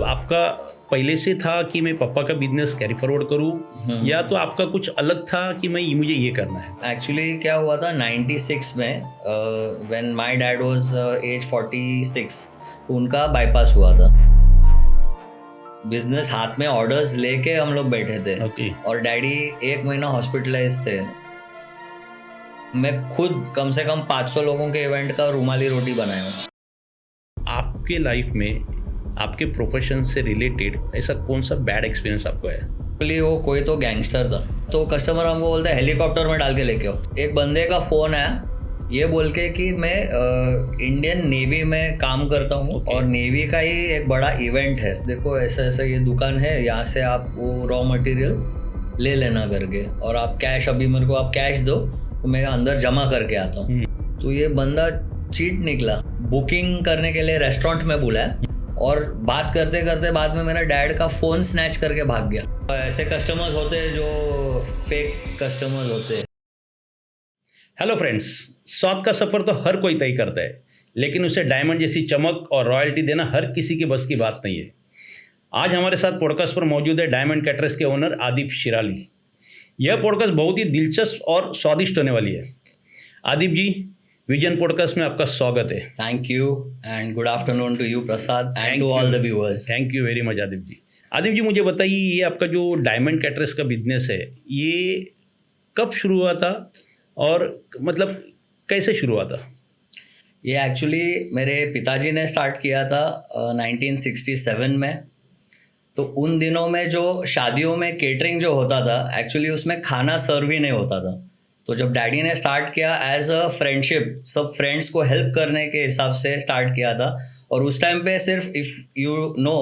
तो आपका पहले से था कि मैं पापा का बिजनेस कैरी फॉरवर्ड करूं, या तो आपका कुछ अलग था कि मुझे ये करना है? एक्चुअली क्या हुआ था 96 में, when my dad was age 46, उनका बाईपास हुआ था। बिजनेस हाथ में ऑर्डर्स लेके हम लोग बैठे थे। ओके। और डैडी 1 महीना हॉस्पिटलाइज थे। मैं खुद कम से कम 500 लोगों के इवेंट का रुमाली रोटी बनाया हूँ। आपके लाइफ में आपके प्रोफेशन से रिलेटेड ऐसा कौन सा बैड एक्सपीरियंस आपको है? एक्चुअली वो कोई तो गैंगस्टर था, तो कस्टमर हमको बोलता है हेलीकॉप्टर में डाल के लेके आओ। एक बंदे का फ़ोन आया ये बोल के कि मैं इंडियन नेवी में काम करता हूँ। Okay. और नेवी का ही एक बड़ा इवेंट है, देखो ऐसा ऐसा ये दुकान है, यहाँ से आप वो रॉ मटेरियल ले लेना करके, और आप कैश, अभी मेरे को आप कैश दो तो मैं अंदर जमा करके आता हूँ। तो ये बंदा चीट निकला, बुकिंग करने के लिए रेस्टोरेंट में बुलाया, और बात करते करते बाद में मेरा डैड का फ़ोन स्नैच करके भाग गया। ऐसे कस्टमर्स होते हैं जो फेक कस्टमर्स होते हैं। हेलो फ्रेंड्स, स्वाद का सफ़र तो हर कोई तय करता है, लेकिन उसे डायमंड जैसी चमक और रॉयल्टी देना हर किसी के बस की बात नहीं है। आज हमारे साथ पॉडकास्ट पर मौजूद है डायमंड कैटरर्स के ओनर आदिप शिराली। यह पॉडकास्ट बहुत ही दिलचस्प और स्वादिष्ट होने वाली है। आदिप जी, विजन पॉडकास्ट में आपका स्वागत है। Thank you and good afternoon to you Prasad and to all the viewers. Thank you very much Aadip ji. Aadip ji, मुझे बताइए, ये आपका जो डायमंड कैटरर्स का बिजनेस है, ये कब शुरू हुआ था और मतलब कैसे शुरू हुआ था? ये एक्चुअली मेरे पिताजी ने स्टार्ट किया था 1967 में। तो उन दिनों में जो शादियों में केटरिंग जो होता था, एक्चुअली उसमें खाना सर्व ही नहीं होता था। तो जब डैडी ने स्टार्ट किया एज अ फ्रेंडशिप, सब फ्रेंड्स को हेल्प करने के हिसाब से स्टार्ट किया था। और उस टाइम पे सिर्फ if you know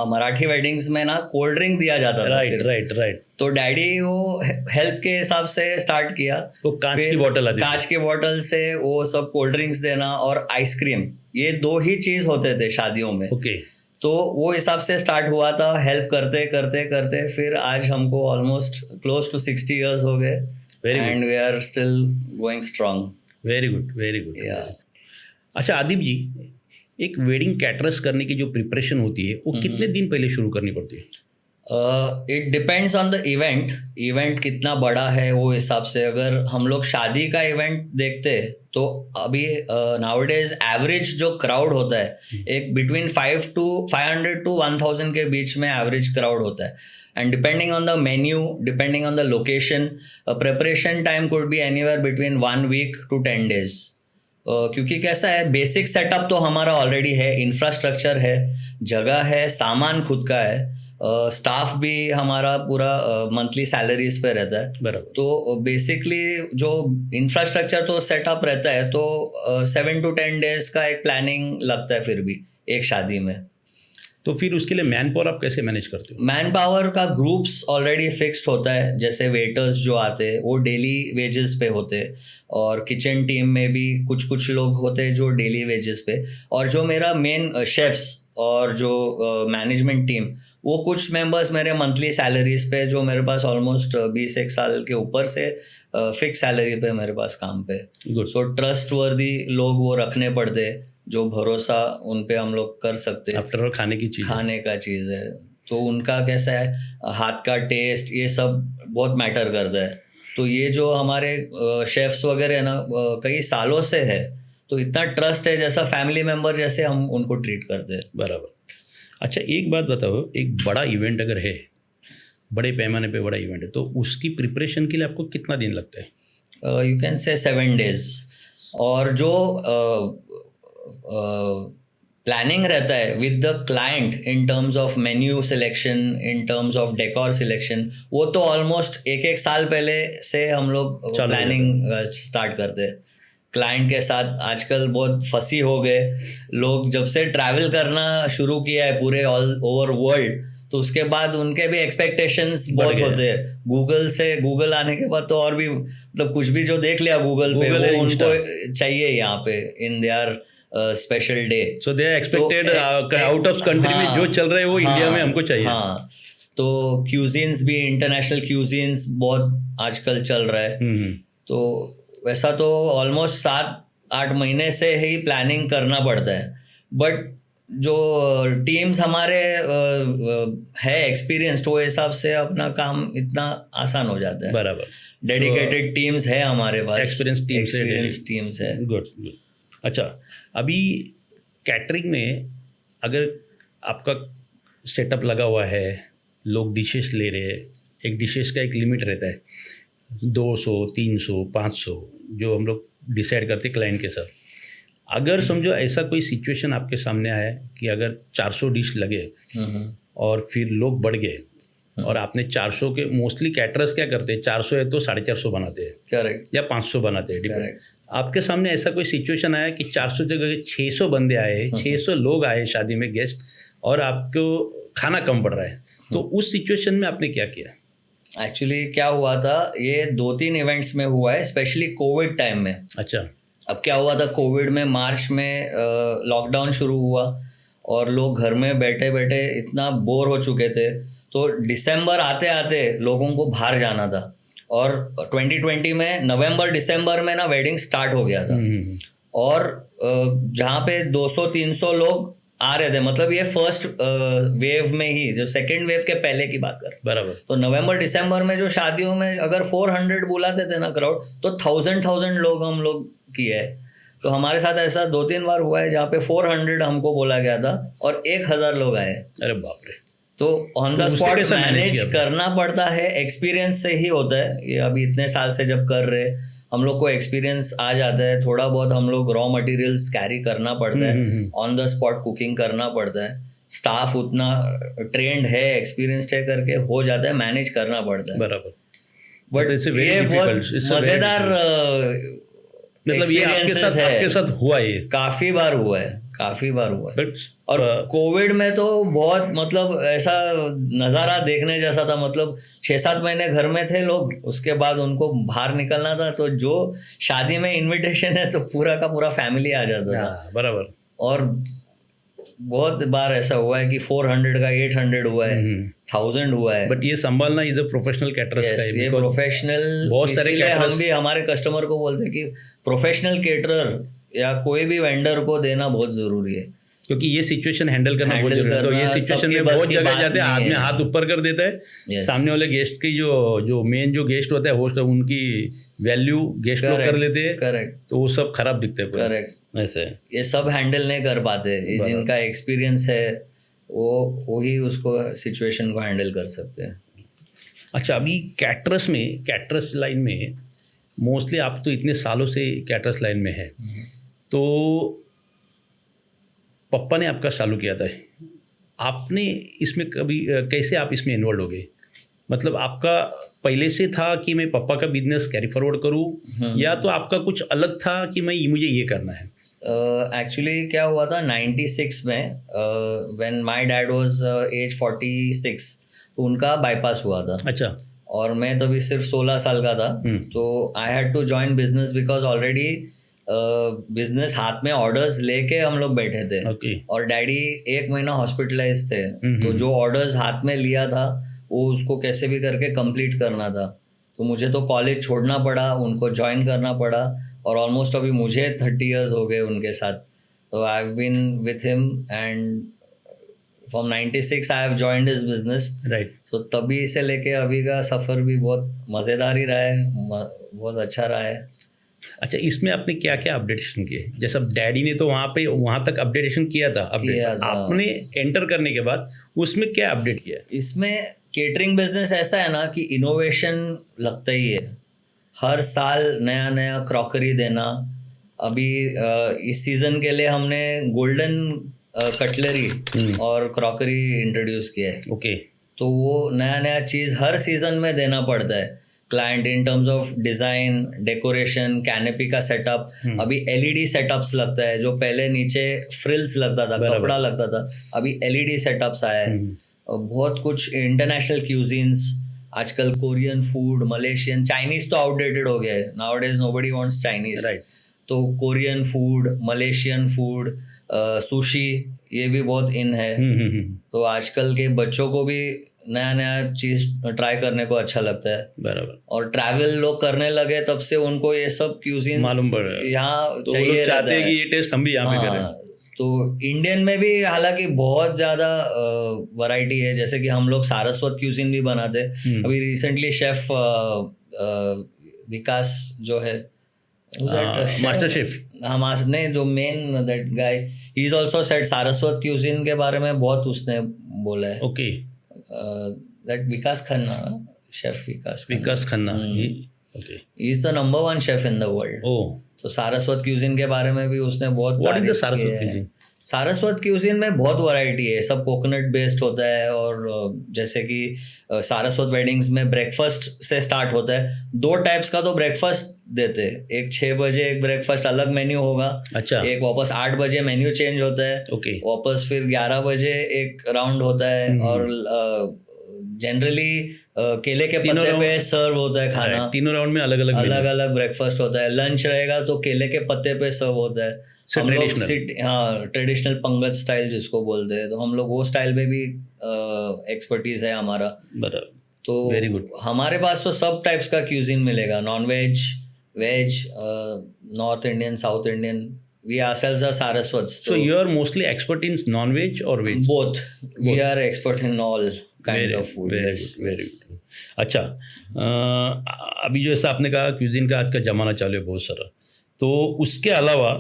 Marathi weddings में ना कोल्ड ड्रिंक दिया जाता था। राइट। तो डैडी वो हेल्प के हिसाब से स्टार्ट किया। तो कांच की बोतल से वो सब कोल्ड ड्रिंक्स देना और आइसक्रीम, ये 2 ही चीज़ होते थे शादियों में। ओके। तो वो हिसाब से स्टार्ट हुआ था, हेल्प करते करते करते फिर आज हमको ऑलमोस्ट क्लोज टू 60 इयर्स हो गए and we are still going strong. Very good. अच्छा आदिप जी, एक वेडिंग कैटरर्स करने की जो प्रिपरेशन होती है वो कितने दिन पहले शुरू करनी पड़ती है? It depends on the event कितना बड़ा है वो हिसाब से। अगर हम लोग शादी का इवेंट देखते हैं तो अभी नाउडेज एवरेज जो क्राउड होता है एक बिटवीन 500 to 1000 के बीच में एवरेज क्राउड होता है। And depending on the menu, depending on the location, preparation time could be anywhere between 1 week to 10 days। क्योंकि कैसा है, बेसिक सेटअप तो हमारा ऑलरेडी है, इंफ्रास्ट्रक्चर है, जगह है, सामान खुद का है, स्टाफ भी हमारा पूरा मंथली सैलरीज पे रहता है। बराबर। तो बेसिकली जो इंफ्रास्ट्रक्चर तो सेटअप रहता है, तो 7 to 10 days का एक प्लानिंग लगता है फिर भी एक शादी में। तो फिर उसके लिए मैन पावर आप कैसे मैनेज करते हो? मैन पावर का ग्रुप्स ऑलरेडी फिक्स्ड होता है। जैसे वेटर्स जो आते हैं वो डेली वेजेस पे होते हैं, और किचन टीम में भी कुछ लोग होते हैं जो डेली वेजेस पे, और जो मेरा मेन शेफ्स और जो मैनेजमेंट टीम, वो कुछ मेंबर्स मेरे मंथली सैलरीज पे, जो मेरे पास ऑलमोस्ट 21 साल के ऊपर से फिक्स सैलरी पे मेरे पास काम पे। गुड। सो ट्रस्टवर्दी लोग वो रखने पड़ते, जो भरोसा उन पे हम लोग कर सकते हैं। आफ्टर ऑल खाने का चीज़ है, तो उनका कैसा है, हाथ का टेस्ट, ये सब बहुत मैटर करता है। तो ये जो हमारे शेफ्स वगैरह है ना, कई सालों से है, तो इतना ट्रस्ट है, जैसा फैमिली मेम्बर जैसे हम उनको ट्रीट करते हैं। बराबर। अच्छा एक बात बताओ, एक बड़ा इवेंट अगर है, बड़े पैमाने पे बड़ा इवेंट है, तो उसकी प्रिपरेशन के लिए आपको कितना दिन लगता है? You can say 7 days। और जो प्लानिंग रहता है with the client in terms of menu selection, in terms of decor selection, वो तो ऑलमोस्ट एक साल पहले से हम लोग प्लानिंग स्टार्ट करते हैं क्लाइंट के साथ। आजकल बहुत फंसी हो गए लोग, जब से ट्रैवल करना शुरू किया है पूरे ऑल ओवर वर्ल्ड, तो उसके बाद उनके भी एक्सपेक्टेशंस बहुत होते हैं। गूगल आने के बाद तो और भी, मतलब कुछ भी जो देख लिया गूगल पे वो उनको चाहिए यहाँ पे in their special day. So they are expected out of country में जो चल रहा है वो इंडिया में हमको चाहिए। हाँ, तो क्यूजीन्स भी, इंटरनेशनल क्यूजीन्स बहुत आजकल चल रहा है। तो वैसा तो ऑलमोस्ट 7-8 महीने से ही प्लानिंग करना पड़ता है। बट जो टीम्स हमारे है एक्सपीरियंस, तो हिसाब से अपना काम इतना आसान हो जाता है। बराबर, डेडिकेटेड टीम्स है हमारे पास, एक्सपीरियंस टीम्स है। Good good. अच्छा, अभी कैटरिंग में अगर आपका सेटअप लगा हुआ है, लोग डिशेस ले रहे हैं, एक डिशेस का एक लिमिट रहता है 200, 300, 500 जो हम लोग डिसाइड करते क्लाइंट के साथ। अगर समझो ऐसा कोई सिचुएशन आपके सामने आया है कि अगर 400 डिश लगे और फिर लोग बढ़ गए और आपने 400 के, मोस्टली कैटरर्स क्या करते हैं 400 है तो 450 बनाते हैं, करेक्ट, या 500 बनाते हैं, डिपेंड। करेक्ट। आपके सामने ऐसा कोई सिचुएशन आया कि 400 जगह 600 बंदे आए, 600 लोग आए शादी में गेस्ट, और आपको खाना कम पड़ रहा है, तो उस सिचुएशन में आपने क्या किया? एक्चुअली क्या हुआ था, ये 2-3 इवेंट्स में हुआ है, स्पेशली कोविड टाइम में। अच्छा, अब क्या हुआ था, कोविड में मार्च में लॉकडाउन शुरू हुआ और लोग घर में बैठे बैठे इतना बोर हो चुके थे, तो दिसंबर आते आते लोगों को बाहर जाना था। और 2020 में नवंबर दिसंबर में ना वेडिंग स्टार्ट हो गया था, और जहाँ पे 200-300 लोग आ रहे थे, मतलब ये फर्स्ट वेव में ही, जो सेकेंड वेव के पहले की बात कर। बराबर। तो नवंबर दिसंबर में जो शादियों में अगर 400 बुलाते थे ना क्राउड, तो 1000 लोग हम लोग किए है। तो हमारे साथ ऐसा 2-3 बार हुआ है जहाँ पे 400 हमको बोला गया था और 1000 लोग आए। अरे बाप रे। तो ऑन द उसे स्पॉट कैसे manage मैनेज किया? करना पड़ता है, एक्सपीरियंस से ही होता है ये। अभी इतने साल से जब कर रहे, हम लोग को एक्सपीरियंस आ जाता है, थोड़ा बहुत हम लोग रॉ मटेरियल्स कैरी करना पड़ता है, ऑन द स्पॉट कुकिंग करना पड़ता है, स्टाफ उतना ट्रेंड है, एक्सपीरियंस्ड है करके हो जाता है, मैनेज करना पड़ता है। बराबर। बट it's a very ये बहुत difficult, it's a very मजेदार मतलब ये आपके साथ हुआ है? काफी बार हुआ है। बट और कोविड में तो बहुत, मतलब ऐसा नज़ारा देखने जैसा था, मतलब 6-7 महीने घर में थे लोग, उसके बाद उनको बाहर निकलना था, तो जो शादी में इनविटेशन है तो पूरा का पूरा फैमिली आ जाता था। बराबर। और बहुत बार ऐसा हुआ है कि 400 का 800 हुआ है, 1000 हुआ है। बट ये संभालना इज अ प्रोफेशनल कैटरर्स का है, ये प्रोफेशनल, बहुत सारे इसीलिए हम caterers- भी हमारे कस्टमर को बोलते हैं कि प्रोफेशनल केटरर या कोई भी वेंडर को देना बहुत जरूरी है, क्योंकि ये सिचुएशन हैंडल करना बहुत जरूरी है। तो ये सिचुएशन में बहुत जगह जाते हैं, आदमी हाथ ऊपर कर देता है, सामने वाले गेस्ट की जो मेन जो गेस्ट होता है होस्ट, उनकी वैल्यू गेस्ट लोग कर लेते हैं। करेक्ट, तो वो सब खराब दिखते हैं। करेक्ट। ऐसे ये सब हैंडल नहीं कर पाते, ये जिनका एक्सपीरियंस है वो ही उसको सिचुएशन को हैंडल कर सकते हैं। अच्छा, अभी कैटरस लाइन में मोस्टली आप तो इतने सालों से कैटरस लाइन में है, तो पप्पा ने आपका चालू किया था, आपने इसमें कभी कैसे आप इसमें इन्वॉल्व हो गए? मतलब आपका पहले से था कि मैं पापा का बिजनेस कैरी फॉरवर्ड करूं, या तो आपका कुछ अलग था कि मुझे ये करना है? एक्चुअली क्या हुआ था 96 में, when my dad was age 46, तो उनका बाईपास हुआ था। अच्छा। और मैं तभी सिर्फ 16 साल का था, तो I had to join business because already business हाथ में ऑर्डर्स लेके हम लोग बैठे थे। Okay. और डैडी 1 महीना हॉस्पिटलाइज थे, तो जो ऑर्डर्स हाथ में लिया था वो उसको कैसे भी करके कंप्लीट करना था। तो मुझे तो कॉलेज छोड़ना पड़ा, उनको ज्वाइन करना पड़ा, और ऑलमोस्ट अभी मुझे 30 इयर्स हो गए उनके साथ। तो I have been with him and from 96 I have joined his business. Right. So तभी से लेके अभी का सफ़र भी बहुत मज़ेदार ही रहा है, बहुत अच्छा रहा है। अच्छा, इसमें आपने क्या क्या अपडेटेशन किए? जैसे डैडी ने तो वहाँ तक अपडेटेशन किया था, आपने एंटर करने के बाद उसमें क्या अपडेट किया? इसमें केटरिंग बिजनेस ऐसा है ना कि इनोवेशन लगता ही है, हर साल नया नया क्रॉकरी देना। अभी इस सीज़न के लिए हमने गोल्डन कटलरी और क्रॉकरी इंट्रोड्यूस किया है। ओके। तो वो नया नया चीज़ हर सीज़न में देना पड़ता है client, in terms of design, decoration, canopy का सेटअप। अभी एलईडी सेटअप्स लगता है, जो पहले नीचे फ्रिल्स लगता था, कपड़ा लगता था, अभी एलईडी सेटअप्स आया है। बहुत कुछ इंटरनेशनल क्यूजीन्स आजकल, कोरियन फूड, मलेशियन, चाइनीज़ तो आउटडेटेड हो गया है, नाउअडेज नोबडी वांट्स चाइनीज़। तो Korean food, Malaysian food, sushi, ये भी बहुत इन है। तो आजकल के बच्चों को भी नया नया चीज ट्राई करने को अच्छा लगता है। बराबर। और ट्रैवल लोग करने लगे तब से उनको ये सब क्यूजीन मालूम पड़ रहा है, यहाँ तो चाहिए, चाहते हैं कि ये टेस्ट हम भी यहाँ पे करें। तो इंडियन में भी हालांकि बहुत ज़्यादा वैरायटी है, जैसे कि हम लोग सारस्वत क्यूजिन भी बनाते हैं। अभी रिसेंटली शेफ विकास जो है मास्टर शेफ, नहीं, जो main that guy, he is also said Saraswat cuisine के बारे में बहुत उसने बोला है। Okay, that Vikas Khanna, chef Vikas Khanna, okay, he is the number 1 chef in the world. Oh, तो सारस्वत क्यूजिन के बारे में भी उसने बहुत व्हाट इज द तारीफ सारस्वत की है। cuisine? सारस्वत क्यूजिन में बहुत वैरायटी है, सब कोकोनट बेस्ड होता है। और जैसे कि सारस्वत वेडिंग्स में ब्रेकफास्ट से स्टार्ट होता है। 2 टाइप्स का तो ब्रेकफास्ट देते हैं, एक 6 बजे एक ब्रेकफास्ट अलग मेन्यू होगा, अच्छा, एक वापस 8 बजे मेन्यू चेंज होता है, ओके, वापस फिर 11 बजे एक राउंड होता है। और जनरली केले के तीनों पत्ते पे round- सर्व होता है खाना। तीनों राउंड में अलग अलग अलग अलग ब्रेकफास्ट होता है। लंच रहेगा तो केले के पत्ते पे सर्व होता है। So हम लोग traditional. हाँ, ट्रेडिशनल पंगत स्टाइल जिसको बोलते हैं, तो हम लोग वो स्टाइल में भी एक्सपर्टीज है हमारा। बराबर, तो वेरी गुड। हमारे पास तो सब टाइप्स का क्यूजिन मिलेगा, non veg, veg, north Indian, south Indian. We ourselves are Saraswats. So you are mostly expert in non-veg or veg? Both, we are expert in all kinds of food. Very good. अच्छा, अभी जो ऐसा आपने कहा cuisine का आज का ज़माना चालू है बहुत सारा, तो उसके अलावा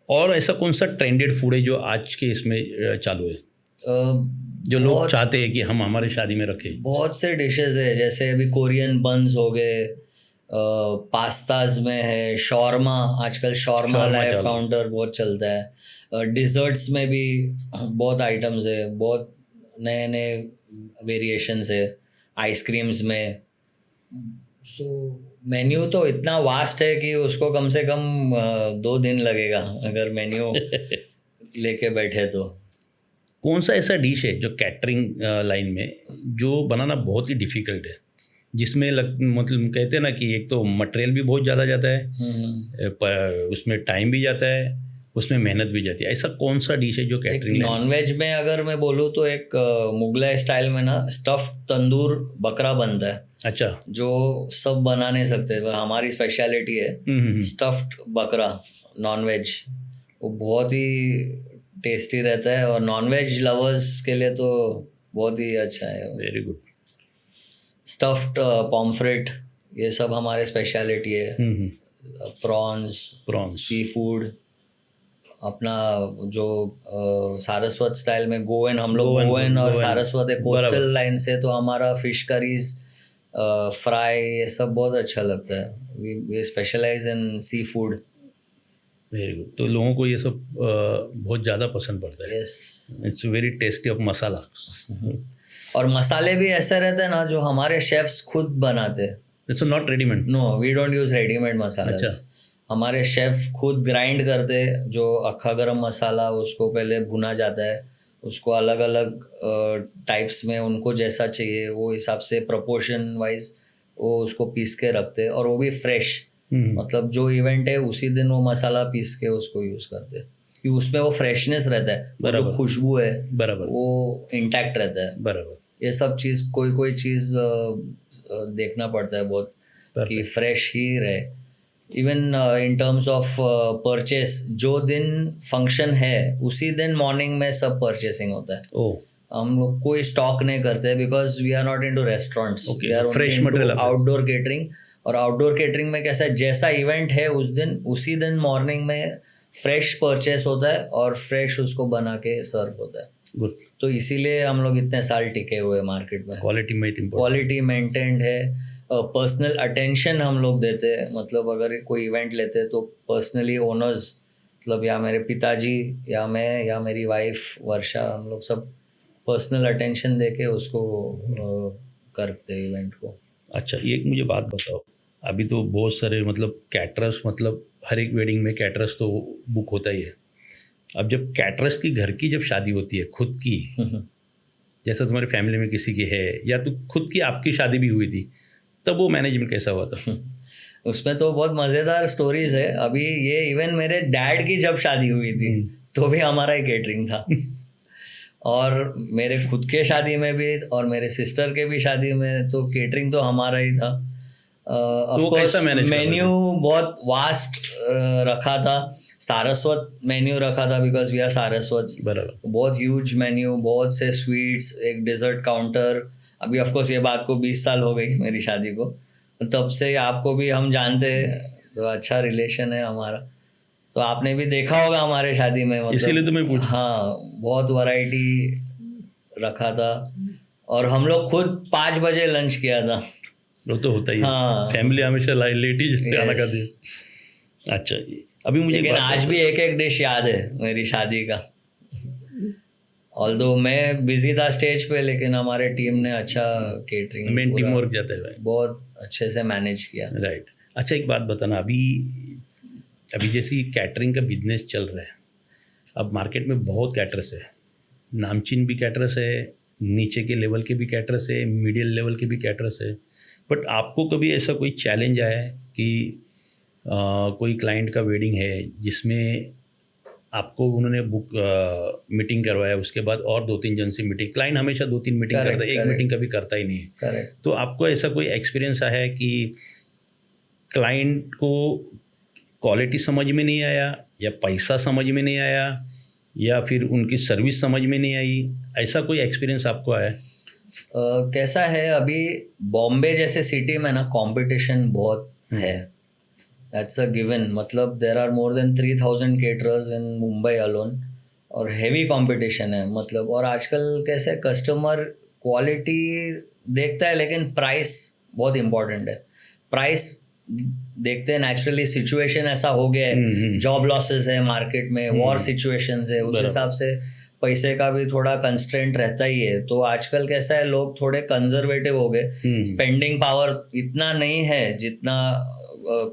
और ऐसा कौन सा ट्रेंडेड फूड है जो आज के इसमें चालू है, जो लोग चाहते हैं कि हम हमारे शादी में रखें? बहुत से डिशेस है, जैसे अभी कोरियन बन्स हो गए, पास्ताज में है, शॉर्मा, आजकल शॉर्मा लाइव काउंटर बहुत चलता है। डिजर्ट्स में भी बहुत आइटम्स है, बहुत नए नए वेरिएशंस है। आइसक्रीम्स में सो मेन्यू तो इतना वास्ट है कि उसको कम से कम 2 दिन लगेगा अगर मेन्यू लेके बैठे तो। कौन सा ऐसा डिश है जो कैटरिंग लाइन में जो बनाना बहुत ही डिफ़िकल्ट है, जिसमें मतलब कहते हैं ना कि एक तो मटेरियल भी बहुत ज़्यादा जाता है, पर उसमें टाइम भी जाता है, उसमें मेहनत भी जाती है, ऐसा कौन सा डिश है जो कैटरिंग लाइन? नॉन वेज में अगर मैं बोलूँ तो एक मुगलाई स्टाइल में ना स्टफ तंदूर बकरा बनता है। अच्छा, जो सब बना नहीं सकते, हमारी स्पेशलिटी है स्टफ्ड बकरा नॉन वेज। वो बहुत ही टेस्टी रहता है और नॉन वेज लवर्स के लिए तो बहुत ही अच्छा है। Very good. स्टफ्ड पॉम्फ्रेट, ये सब हमारे स्पेशलिटी है। प्रॉन्स, सी फूड, अपना जो सारस्वत स्टाइल में गोवन, हम लोग गोवन और सारस्वत एक कोस्टल लाइन से, तो हमारा फिश करीज, फ्राई, ये सब बहुत अच्छा लगता है। We specialise in sea food. Very good. तो लोगों को ये सब बहुत ज़्यादा पसंद पड़ता है। Yes, it's very tasty of masala. और मसाले भी ऐसे रहते हैं ना जो हमारे शेफ्स खुद बनाते हैं। It's not readymade? No, we don't use readymade masala. अच्छा, हमारे शेफ खुद ग्राइंड करते, जो अक्खा गरम मसाला उसको पहले भुना जाता है, उसको अलग अलग टाइप्स में उनको जैसा चाहिए वो हिसाब से प्रोपोर्शन वाइज वो उसको पीस के रखते, और वो भी फ्रेश, मतलब जो इवेंट है उसी दिन वो मसाला पीस के उसको यूज़ करते हैं कि उसमें वो फ्रेशनेस रहता है, जो खुशबू है बराबर वो इंटैक्ट रहता है। बराबर। ये सब चीज़ कोई चीज़ देखना पड़ता है बहुत कि फ्रेश ही रहे। Even in terms of purchase, जो दिन फंक्शन है उसी दिन मॉर्निंग में सब परचेसिंग होता है। हम लोग कोई स्टॉक नहीं करते because we are not into restaurants, we are fresh material, outdoor catering. और आउटडोर केटरिंग में कैसा है, जैसा इवेंट है उस दिन उसी दिन मॉर्निंग में फ्रेश परचेस होता है और फ्रेश उसको बना के सर्व होता है। गुड। तो इसीलिए हम लोग इतने साल टिके हुए मार्केट में। क्वालिटी मेंटेन्ड है, पर्सनल अटेंशन हम लोग देते हैं। मतलब अगर कोई इवेंट लेते हैं तो पर्सनली ओनर्स, मतलब या मेरे पिताजी या मैं या मेरी वाइफ वर्षा, हम लोग सब पर्सनल अटेंशन देके उसको करते हैं इवेंट को। अच्छा, ये एक मुझे बात बताओ, अभी तो बहुत सारे मतलब कैटरर्स, मतलब हर एक वेडिंग में कैटरर्स तो बुक होता ही है। अब जब कैटरर्स की घर की जब शादी होती है खुद की, जैसा तुम्हारी फैमिली में किसी की है या तो खुद की आपकी शादी भी हुई थी, तब वो मैनेजमेंट कैसा हुआ था? उसमें तो बहुत मज़ेदार स्टोरीज है। अभी ये इवन मेरे डैड की जब शादी हुई थी तो भी हमारा ही केटरिंग था और मेरे खुद के शादी में भी और मेरे सिस्टर के भी शादी में तो केटरिंग तो हमारा ही था। तो कैसा मैनेज मेन्यू बहुत वास्ट रखा था, सारस्वत मेन्यू रखा था बिकॉज वी आर सारस्वत। बराबर। बहुत ह्यूज मेन्यू, बहुत से स्वीट्स, एक डिजर्ट काउंटर। अभी ऑफ कोर्स ये बात को 20 साल हो गई मेरी शादी को, तब से आपको भी हम जानते हैं, तो अच्छा रिलेशन है हमारा। तो आपने भी देखा होगा हमारे शादी में, मतलब इसीलिए तो मैं पूछा। हाँ, बहुत वैरायटी रखा था। और हम लोग खुद 5 बजे लंच किया था। वो तो होता ही है, हाँ। फैमिली हमेशा लेट ही खाना खाती है। अच्छा, अभी मुझे लेकिन आज भी एक एक डिश याद है मेरी शादी का। ऑल्दो मैं बिजी था स्टेज पे, लेकिन हमारे टीम ने अच्छा केटरिंग, मेन टीम वर्क जाता है भाई। बहुत अच्छे से मैनेज किया। राइट। अच्छा, एक बात बताना, अभी जैसे कैटरिंग का बिजनेस चल रहा है, अब मार्केट में बहुत कैटरर्स है, नामचीन भी कैटरर्स है, नीचे के लेवल के भी कैटरर्स है, मिडिल लेवल के भी कैटरर्स है। बट आपको कभी ऐसा कोई चैलेंज आया है कि कोई क्लाइंट का वेडिंग है जिसमें आपको उन्होंने मीटिंग करवाया, उसके बाद और 2-3 जन से मीटिंग, क्लाइंट हमेशा 2-3 मीटिंग करता है, एक मीटिंग कभी करता ही नहीं है। करेक्ट। तो आपको ऐसा कोई एक्सपीरियंस आया है कि क्लाइंट को क्वालिटी समझ में नहीं आया, या पैसा समझ में नहीं आया, या फिर उनकी सर्विस समझ में नहीं आई, ऐसा कोई एक्सपीरियंस आपको आया है? कैसा है, अभी बॉम्बे जैसे सिटी में ना कंपटीशन बहुत है, दैट्स अ गिवन। मतलब there are more than 3000 caterers in Mumbai alone, और हेवी कंपटीशन है मतलब। और आजकल कैसे कस्टमर क्वालिटी देखता है, लेकिन प्राइस बहुत इंपॉर्टेंट है। प्राइस देखते हैं, नेचुरली सिचुएशन ऐसा हो गया है, जॉब लॉसेस है मार्केट में, वॉर सिचुएशंस है, उस हिसाब से पैसे का भी थोड़ा कंस्ट्रेंट रहता ही है। तो आजकल कैसा है, लोग थोड़े कंजर्वेटिव हो गए, स्पेंडिंग पावर इतना नहीं है जितना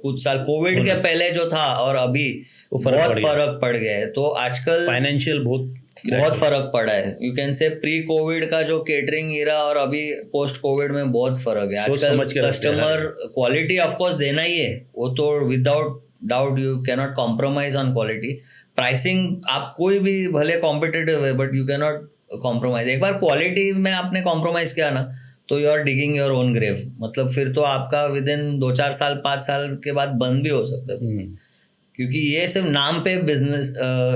कुछ साल कोविड के पहले जो था, और अभी बहुत फर्क पड़ गया है। तो आजकल फाइनेंशियल बहुत फर्क पड़ा है। You can say pre Covid का जो केटरिंग इरा और अभी पोस्ट कोविड में बहुत फर्क है। आजकल कस्टमर क्वालिटी ऑफ कोर्स देना ही है, वो तो without doubt, you can not compromise on quality. Pricing आप कोई भी भले कॉम्पिटिटिव है, but you can not compromise. एक बार क्वालिटी में आपने कॉम्प्रोमाइज किया ना, तो you are digging your own grave. मतलब फिर तो आपका विद इन 2-4 साल 5 साल के बाद बंद भी हो सकता है बिजनेस, क्योंकि ये सिर्फ नाम पे बिजनेस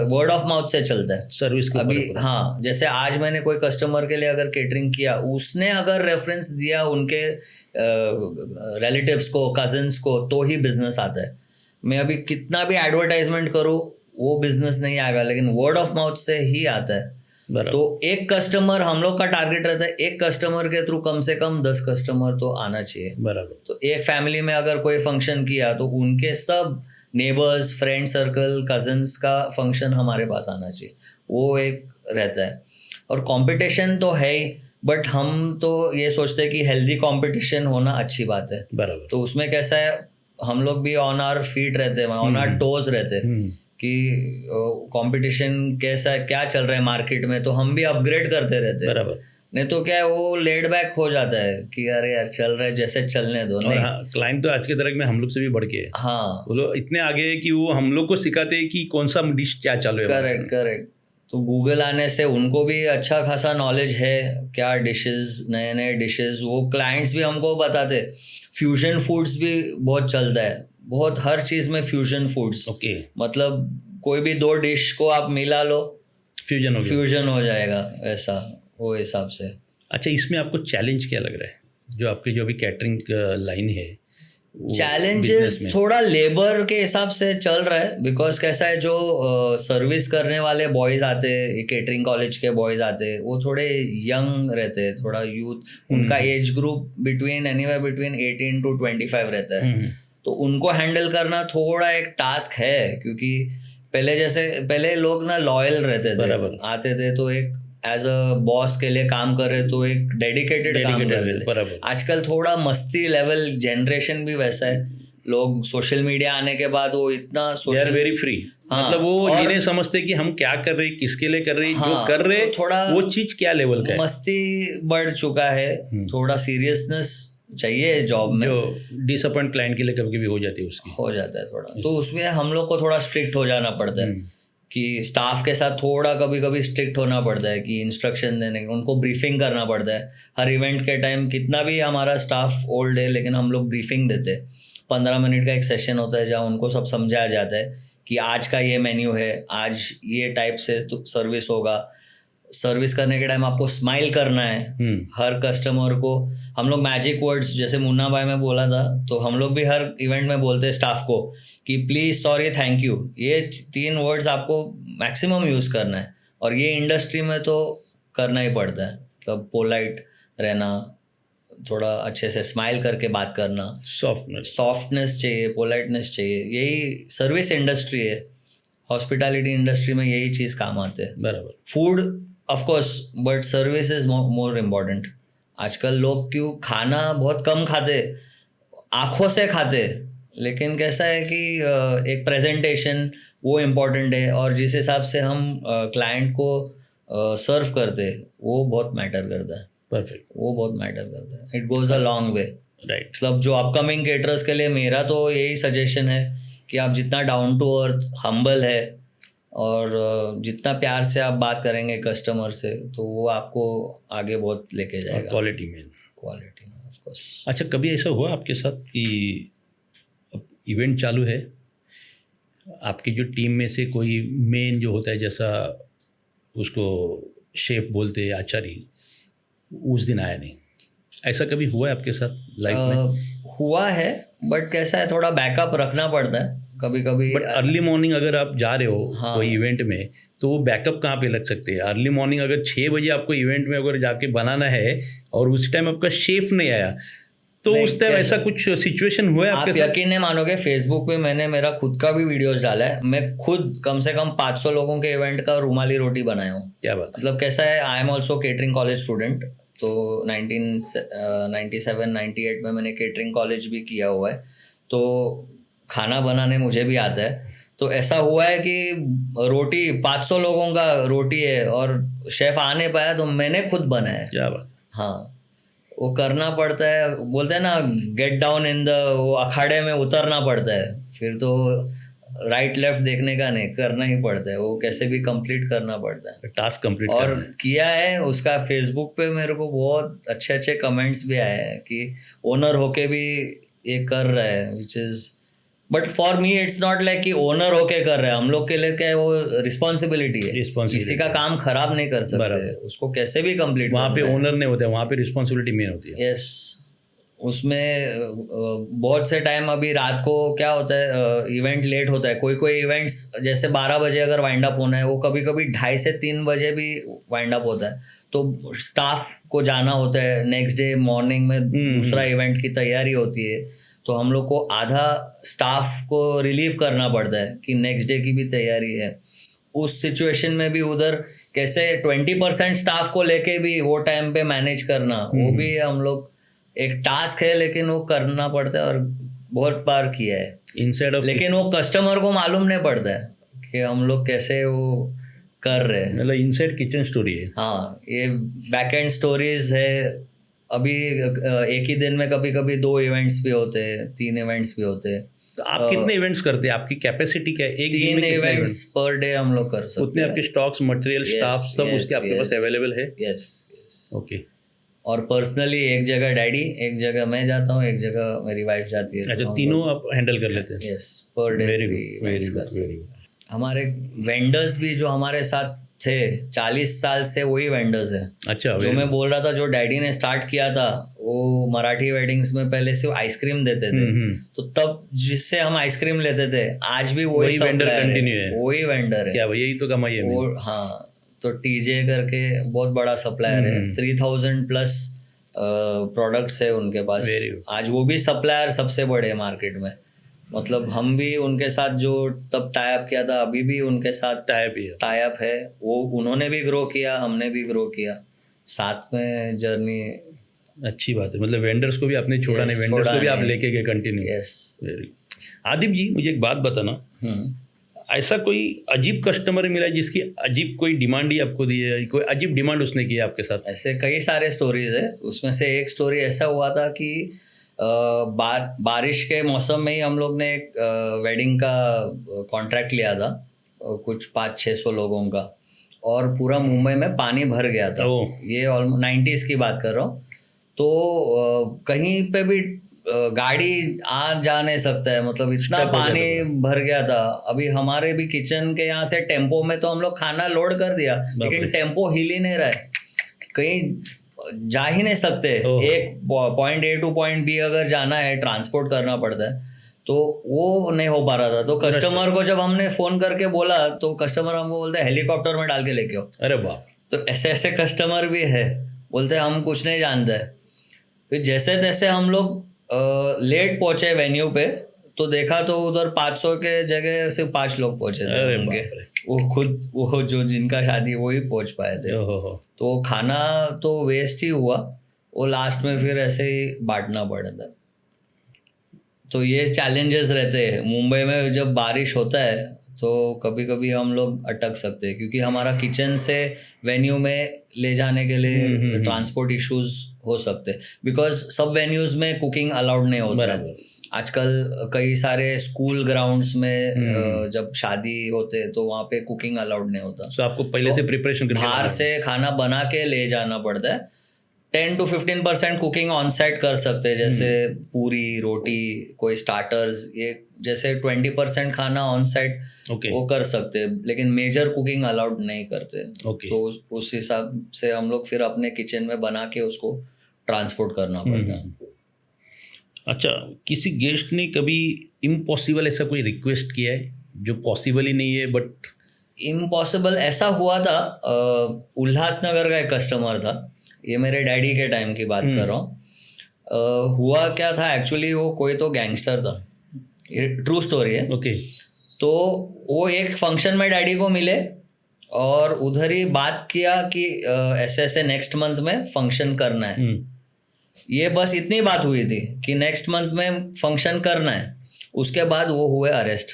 वर्ड ऑफ माउथ से चलता है, सर्विस के अभी। हाँ, जैसे आज मैंने कोई कस्टमर के लिए अगर केटरिंग किया, उसने अगर रेफरेंस दिया उनके रिलेटिव्स को, कजिन्स को, तो ही बिजनेस आता है। मैं अभी कितना भी एडवर्टाइजमेंट करूँ, वो बिजनेस नहीं आएगा, लेकिन वर्ड ऑफ माउथ से ही आता है। तो एक कस्टमर, हम लोग का टारगेट रहता है, एक कस्टमर के थ्रू कम से कम 10 कस्टमर तो आना चाहिए। बराबर। तो एक फैमिली में अगर कोई फंक्शन किया, तो उनके सब नेबर्स, फ्रेंड सर्कल, कजिन्स का फंक्शन हमारे पास आना चाहिए, वो एक रहता है। और कंपटीशन तो है ही, बट हम तो ये सोचते हैं कि हेल्दी कंपटीशन होना अच्छी बात है। बराबर। तो उसमें कैसा है, हम लोग भी ऑन आवर फीट रहते हैं, ऑन आवर टोज रहते हैं कि कंपटीशन कैसा, क्या चल रहा है मार्केट में, तो हम भी अपग्रेड करते रहते हैं। बराबर। नहीं तो क्या है, वो लेड बैक हो जाता है कि अरे यार चल रहा है, जैसे चलने दो। नहीं, क्लाइंट तो आज के तरह में हम लोग से भी बढ़ के है। हाँ, वो लोग इतने आगे है कि वो हम लोग को सिखाते हैं कि कौन सा डिश क्या चालू है। करेक्ट। तो गूगल आने से उनको भी अच्छा खासा नॉलेज है, क्या डिशेस, नए नए डिशेस, वो क्लाइंट्स भी हमको बताते। फ्यूजन फूड्स भी बहुत चलता है, बहुत हर चीज़ में फ्यूजन फूड्स। ओके। मतलब कोई भी 2 डिश को आप मिला लो, फ्यूजन हो जाएगा, ऐसा वो हिसाब से। अच्छा, इसमें आपको चैलेंज क्या लग रहा है, जो आपकी जो अभी कैटरिंग लाइन है? चैलेंजेस थोड़ा लेबर के हिसाब से चल रहा है, बिकॉज कैसा है, जो सर्विस करने वाले बॉयज आते हैं, केटरिंग कॉलेज के बॉयज आते हैं, वो थोड़े यंग रहते हैं, थोड़ा यूथ, उनका एज ग्रुप बिटवीन 18 to 25 रहता है। तो उनको हैंडल करना थोड़ा एक टास्क है, क्योंकि पहले लोग ना लॉयल रहते थे, आते थे तो एक एज अ बॉस के लिए काम कर रहे, तो एक डेडिकेटेड काम कर रहे थे। आजकल थोड़ा मस्ती लेवल, जनरेशन भी वैसा है, लोग सोशल मीडिया आने के बाद वो इतना वेरी फ्री, मतलब वो ये नहीं समझते कि हम क्या कर रहे, किसके लिए कर रहे, जो कर रहे तो थोड़ा वो चीज क्या लेवल का है। मस्ती बढ़ चुका है, थोड़ा सीरियसनेस चाहिए जॉब में, जो डिसअपॉइंट क्लाइंट के लिए कभी कभी हो जाती है, उसकी हो जाता है थोड़ा। तो उसमें हम लोग को थोड़ा स्ट्रिक्ट हो जाना पड़ता है, कि स्टाफ के साथ थोड़ा कभी कभी स्ट्रिक्ट होना पड़ता है, कि इंस्ट्रक्शन देने, उनको ब्रीफिंग करना पड़ता है हर इवेंट के टाइम। कितना भी हमारा स्टाफ ओल्ड है, लेकिन हम लोग ब्रीफिंग देते हैं। 15 मिनट का एक सेशन होता है, जहाँ उनको सब समझाया जाता है कि आज का ये मेन्यू है, आज ये टाइप से सर्विस होगा। सर्विस करने के टाइम आपको स्माइल करना है हर कस्टमर को। हम लोग मैजिक वर्ड्स, जैसे मुन्ना भाई में बोला था, तो हम लोग भी हर इवेंट में बोलते हैं स्टाफ को कि प्लीज़, सॉरी, थैंक यू, ये 3 वर्ड्स आपको मैक्सिमम यूज़ करना है। और ये इंडस्ट्री में तो करना ही पड़ता है, मतलब पोलाइट रहना, थोड़ा अच्छे से स्माइल करके बात करना, सॉफ्टनेस चाहिए, पोलाइटनेस चाहिए। यही सर्विस इंडस्ट्री है, हॉस्पिटैलिटी इंडस्ट्री में यही चीज़ काम आते हैं। बराबर। Food of course, but service is more important. आजकल लोग क्यों खाना बहुत कम खाते, आँखों से खाते, लेकिन कैसा है कि एक प्रेजेंटेशन वो इम्पोर्टेंट है, और जिस हिसाब से हम क्लाइंट को सर्व करते वो बहुत मैटर करता है। परफेक्ट, वो बहुत मैटर करता है। It goes a long way. Right. मतलब जो अपकमिंग केटरर्स के लिए मेरा तो यही सजेशन है कि आप जितना डाउन टू अर्थ, हम्बल है, और जितना प्यार से आप बात करेंगे कस्टमर से, तो वो आपको आगे बहुत लेके जाएगा। क्वालिटी में ऑफ कोर्स। अच्छा, कभी ऐसा हुआ आपके साथ कि इवेंट चालू है, आपकी जो टीम में से कोई मेन जो होता है, जैसा उसको शेफ बोलते हैं, आचार्य, उस दिन आया नहीं, ऐसा कभी हुआ है आपके साथ लाइफ में? हुआ है, बट कैसा है, थोड़ा बैकअप रखना पड़ता है कभी कभी। बट अर्ली मॉर्निंग अगर आप जा रहे हो कोई इवेंट में, तो वो बैकअप कहाँ पे लग सकते हैं? अर्ली मॉर्निंग अगर 6 बजे आपको इवेंट में अगर जाके बनाना है और उस टाइम आपका शेफ नहीं आया, तो उस टाइम ऐसा कुछ सिचुएशन हुआ है आपके साथ? आप यकीन नहीं मानोगे, फेसबुक पे मैंने मेरा खुद का भी वीडियोस डाला है। मैं खुद कम से कम 500 लोगों के इवेंट का रुमाली रोटी बनाया हूँ। क्या बात। मतलब कैसा है, I am also catering college student, तो 1997-98 में मैंने केटरिंग कॉलेज भी किया हुआ है, तो खाना बनाने मुझे भी आता है। तो ऐसा हुआ है कि रोटी 500 लोगों का रोटी है और शेफ आ नहीं पाया, तो मैंने खुद बनाया। क्या बात। हाँ, वो करना पड़ता है। बोलते हैं ना, गेट डाउन इन द, वो अखाड़े में उतरना पड़ता है। फिर तो राइट लेफ्ट देखने का नहीं, करना ही पड़ता है, वो कैसे भी कंप्लीट करना पड़ता है, टास्क कंप्लीट और किया है। उसका फेसबुक पे मेरे को बहुत अच्छे अच्छे कमेंट्स भी आए हैं कि ओनर होके भी ये कर रहा है, which is, but for me it's not like कि ओनर होके कर रहा है। हम लोग के लिए क्या है, वो रिस्पॉन्सिबिलिटी है। किसी का काम खराब नहीं कर सकते, उसको कैसे भी कंप्लीट। वहाँ पे ओनर नहीं होते, वहाँ पे रिस्पॉन्सिबिलिटी मेन होती है। यस, उसमें बहुत से टाइम अभी रात को क्या होता है, इवेंट लेट होता है। कोई कोई इवेंट्स जैसे 12 बजे अगर वाइंड अप होना है, वो कभी कभी 2:30 से 3 बजे भी वाइंड अप होता है। तो स्टाफ को जाना होता है, नेक्स्ट डे मॉर्निंग में दूसरा इवेंट की तैयारी होती है, तो हम लोग को आधा स्टाफ को रिलीव करना पड़ता है कि नेक्स्ट डे की भी तैयारी है। उस सिचुएशन में भी उधर कैसे 20% स्टाफ को लेके भी वो टाइम पे मैनेज करना, वो भी हम लोग एक टास्क है, लेकिन वो करना पड़ता है, और बहुत बार किया है इनसाइड ऑफ। लेकिन वो कस्टमर को मालूम नहीं पड़ता है कि हम लोग कैसे वो कर रहे हैं। मतलब इनसाइड किचन स्टोरी है। हाँ, ये बैकएंड स्टोरीज है। अभी एक ही दिन में कभी कभी 2 इवेंट्स भी होते हैं, 3 इवेंट्स भी होते हैं। तो आप कितने इवेंट्स करते हैं? आपकी कैपेसिटी क्या है? एक 3 इवेंट्स पर डे हम लोग कर सकते हैं। उतने आपके स्टॉक्स, मटेरियल, स्टाफ सब उसके आपके पास अवेलेबल है? यस। ओके। और पर्सनली एक जगह डैडी, एक जगह मैं जाता हूँ, एक जगह मेरी वाइफ जाती है। अच्छा, तीनों आप हैंडल कर लेते हैं? Yes, per day. Very good, very good. हमारे वेंडर्स भी जो हमारे साथ थे 40 साल से, वही वेंडर्स है। अच्छा, जो मैं बोल रहा था, जो डैडी ने स्टार्ट किया था, वो मराठी वेडिंग्स में पहले सिर्फ आइसक्रीम देते थे, तो तब जिससे हम आइसक्रीम लेते थे, आज भी वही वेंडर कंटिन्यू है, वही वेंडर है। क्या यही तो कमाई है? हाँ, तो टीजे करके बहुत बड़ा सप्लायर है, 3000 प्लस प्रोडक्ट्स है उनके पास। आज वो भी सप्लायर सबसे बड़े मार्केट में। मतलब हम भी उनके साथ जो तब टाई अप किया था, अभी भी उनके साथ टाई अप है। वो उन्होंने भी ग्रो किया, हमने भी ग्रो किया, साथ में जर्नी। अच्छी बात है, मतलब वेंडर्स को भी आपने छोड़ा नहीं, वेंडर्स को भी आप लेके गए continue. Yes. Very. Adip ji, मुझे एक बात बताना, ऐसा कोई अजीब कस्टमर मिला है जिसकी अजीब कोई डिमांड ही आपको दी है, कोई अजीब डिमांड उसने की है आपके साथ? ऐसे कई सारे स्टोरीज है। उसमें से एक स्टोरी ऐसा हुआ था कि बारिश के मौसम में ही हम लोग ने एक वेडिंग का कॉन्ट्रैक्ट लिया था, कुछ 500-600 लोगों का, और पूरा मुंबई में पानी भर गया था। ये ऑलमोस्ट 90s की बात कर रहा हूँ। तो कहीं पे भी गाड़ी आ जा नहीं सकता है, मतलब इतना Stuck हो जाता पानी है भर गया था। अभी हमारे भी किचन के यहाँ से टेम्पो में तो हम लोग खाना लोड कर दिया, बाप लेकिन रे। टेम्पो हिल ही नहीं रहा है, कहीं जा ही नहीं सकते। ओह। एक point A to point B अगर जाना है, ट्रांसपोर्ट करना पड़ता है, तो वो नहीं हो पा रहा था। तो कस्टमर को जब हमने फोन करके बोला तो कस्टमर हमको बोलते हैं हेलीकॉप्टर में डाल के लेके आओ। अरे बाप। तो ऐसे ऐसे कस्टमर भी है, बोलते हैं हम कुछ नहीं जानते। फिर जैसे तैसे हम लोग लेट पहुंचे वेन्यू पे, तो देखा तो उधर 500 के जगह सिर्फ 5 लोग पहुंचे थे अरे उनके। बाप रे। वो जो जिनका शादी वो ही पहुंच पाए थे। ओहो। तो खाना तो वेस्ट ही हुआ, वो लास्ट में फिर ऐसे ही बांटना पड़ा था। तो ये चैलेंजेस रहते हैं मुंबई में। जब बारिश होता है तो कभी कभी हम लोग अटक सकते हैं, क्योंकि हमारा किचन से वेन्यू में ले जाने के लिए ट्रांसपोर्ट इश्यूज हो सकते हैं, बिकॉज सब वेन्यूज में कुकिंग अलाउड नहीं होता है। बराबर। आजकल कई सारे स्कूल ग्राउंड्स में जब शादी होते हैं तो वहाँ पे कुकिंग अलाउड नहीं होता, तो आपको पहले से प्रिपरेशन करके बाहर से खाना बना के ले जाना पड़ता है। 10 to 15% कुकिंग ऑन साइट कर सकते हैं, जैसे पूरी रोटी, कोई स्टार्टर्स, ये जैसे 20% खाना ऑन साइट ओके। वो कर सकते हैं, लेकिन मेजर कुकिंग अलाउड नहीं करते। ओके। तो उस हिसाब से हम लोग फिर अपने किचन में बना के उसको ट्रांसपोर्ट करना पड़ता है। अच्छा, किसी गेस्ट ने कभी इम्पॉसिबल ऐसा कोई रिक्वेस्ट किया है जो पॉसिबल ही नहीं है बट? इम्पॉसिबल ऐसा हुआ था, उल्लासनगर का एक कस्टमर था, ये मेरे डैडी के टाइम की बात कर रहा हूँ। हुआ क्या था एक्चुअली, वो कोई तो गैंगस्टर था, ये ट्रू स्टोरी है। ओके। तो वो एक फंक्शन में डैडी को मिले और उधर ही बात किया कि ऐसे ऐसे नेक्स्ट मंथ में फंक्शन करना है। ये बस इतनी बात हुई थी कि नेक्स्ट मंथ में फंक्शन करना है। उसके बाद वो हुए अरेस्ट।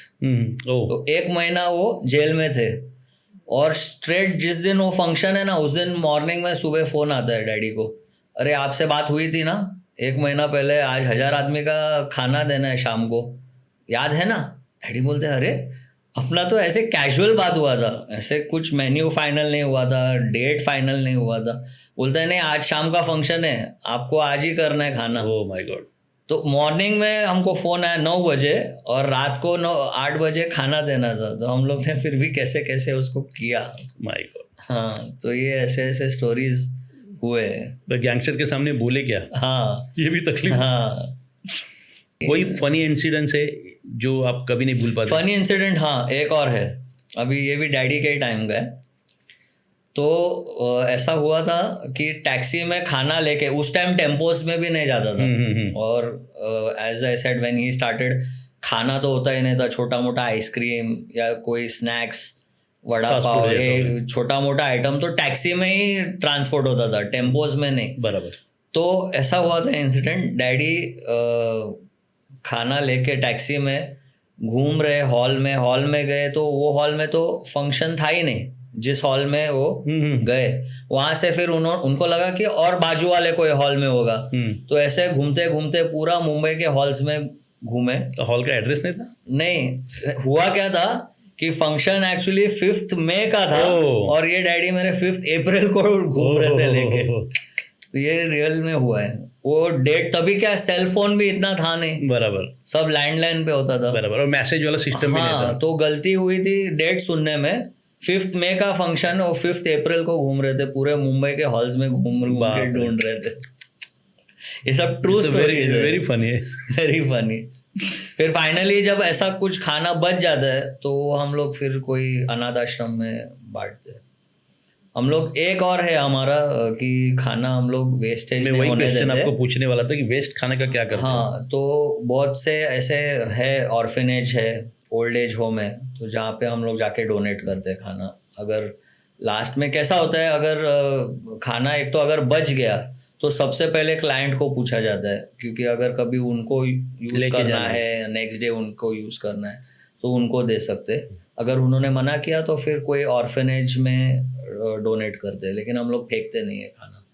तो 1 महीना वो जेल में थे, और स्ट्रेट जिस दिन वो फंक्शन है ना, उस दिन मॉर्निंग में सुबह फोन आता है डैडी को, अरे आपसे बात हुई थी ना 1 महीना पहले, आज 1000 आदमी का खाना देना है शाम को, याद है ना? डैडी बोलते हैं अरे अपना तो ऐसे कैजुअल बात हुआ था, ऐसे कुछ मेन्यू फाइनल नहीं हुआ था, डेट फाइनल नहीं हुआ था। बोलते हैं नहीं आज शाम का फंक्शन है, आपको आज ही करना है खाना। Oh my God. तो मॉर्निंग में हमको फ़ोन आया 9 बजे, और रात को 8 बजे खाना देना था। तो हम लोग ने फिर भी कैसे कैसे उसको किया। My God. हाँ, तो ये ऐसे ऐसे स्टोरीज हुए। तो गैंगस्टर के सामने बोले क्या? हाँ ये भी तकलीफ। हाँ। कोई फनी इंसिडेंट है जो आप कभी नहीं भूल पाते? फनी इंसिडेंट, हाँ एक और है, अभी ये भी डैडी के टाइम का है। तो ऐसा हुआ था कि टैक्सी में खाना लेके, उस टाइम टेम्पोस में भी नहीं जाता था, और as I said when he started, खाना तो होता ही नहीं था, छोटा मोटा आइसक्रीम या कोई स्नैक्स, वड़ा Fast पाव, food जैसा ये छोटा मोटा आइटम तो टैक्सी में ही ट्रांसपोर्ट होता था, टेम्पोस में नहीं। बराबर। तो ऐसा हुआ था इंसिडेंट, डैडी खाना लेके टैक्सी में घूम रहे, हॉल में गए, तो वो हॉल में तो फंक्शन था ही नहीं, जिस हॉल में वो गए वहां से फिर उनको लगा कि और बाजू वाले कोई हॉल में होगा। तो ऐसे घूमते घूमते पूरा मुंबई के हॉल्स में घूमे। तो हॉल का एड्रेस नहीं था? नहीं, हुआ क्या था कि फंक्शन एक्चुअली 5th मई का था, और ये डैडी मेरे 5th अप्रैल को घूम रहे थे लेके। तो ये रियल में हुआ है। वो डेट, तभी क्या सेल फोन भी इतना था नहीं, बराबर, सब लैंडलाइन पे होता था। बराबर, और मैसेज वाला सिस्टम भी नहीं था। हाँ, तो गलती हुई थी डेट सुनने में। 5th मई का फंक्शन और 5th अप्रैल को घूम रहे थे, पूरे मुंबई के हॉल्स में घूम के ढूंढ रहे थे। ये सब ट्रू स्टोरी है, वेरी फनी है, वेरी फनी। फिर फाइनली जब ऐसा कुछ खाना बच जाता है तो हम लोग फिर कोई अनाथ आश्रम में बांटते हैं। हम लोग एक और है हमारा कि खाना हम लोग वेस्टेज नहीं होने देते। आपको पूछने वाला था कि वेस्ट खाने का क्या करते हैं? हाँ, तो बहुत से ऐसे है, ऑर्फेनेज है, ओल्ड एज होम है, तो जहाँ पे हम लोग जाके डोनेट करते हैं खाना। अगर लास्ट में कैसा होता है, अगर खाना एक तो अगर बच गया तो सबसे पहले क्लाइंट को पूछा जाता है, क्योंकि अगर कभी उनको यूज़ करना है, नेक्स्ट डे उनको यूज़ करना है, तो उनको दे सकते। अगर उन्होंने मना किया तो फिर कोई ऑर्फेनेज में डोनेट करते हैं, लेकिन हम लोग फेंकते नहीं है खाना।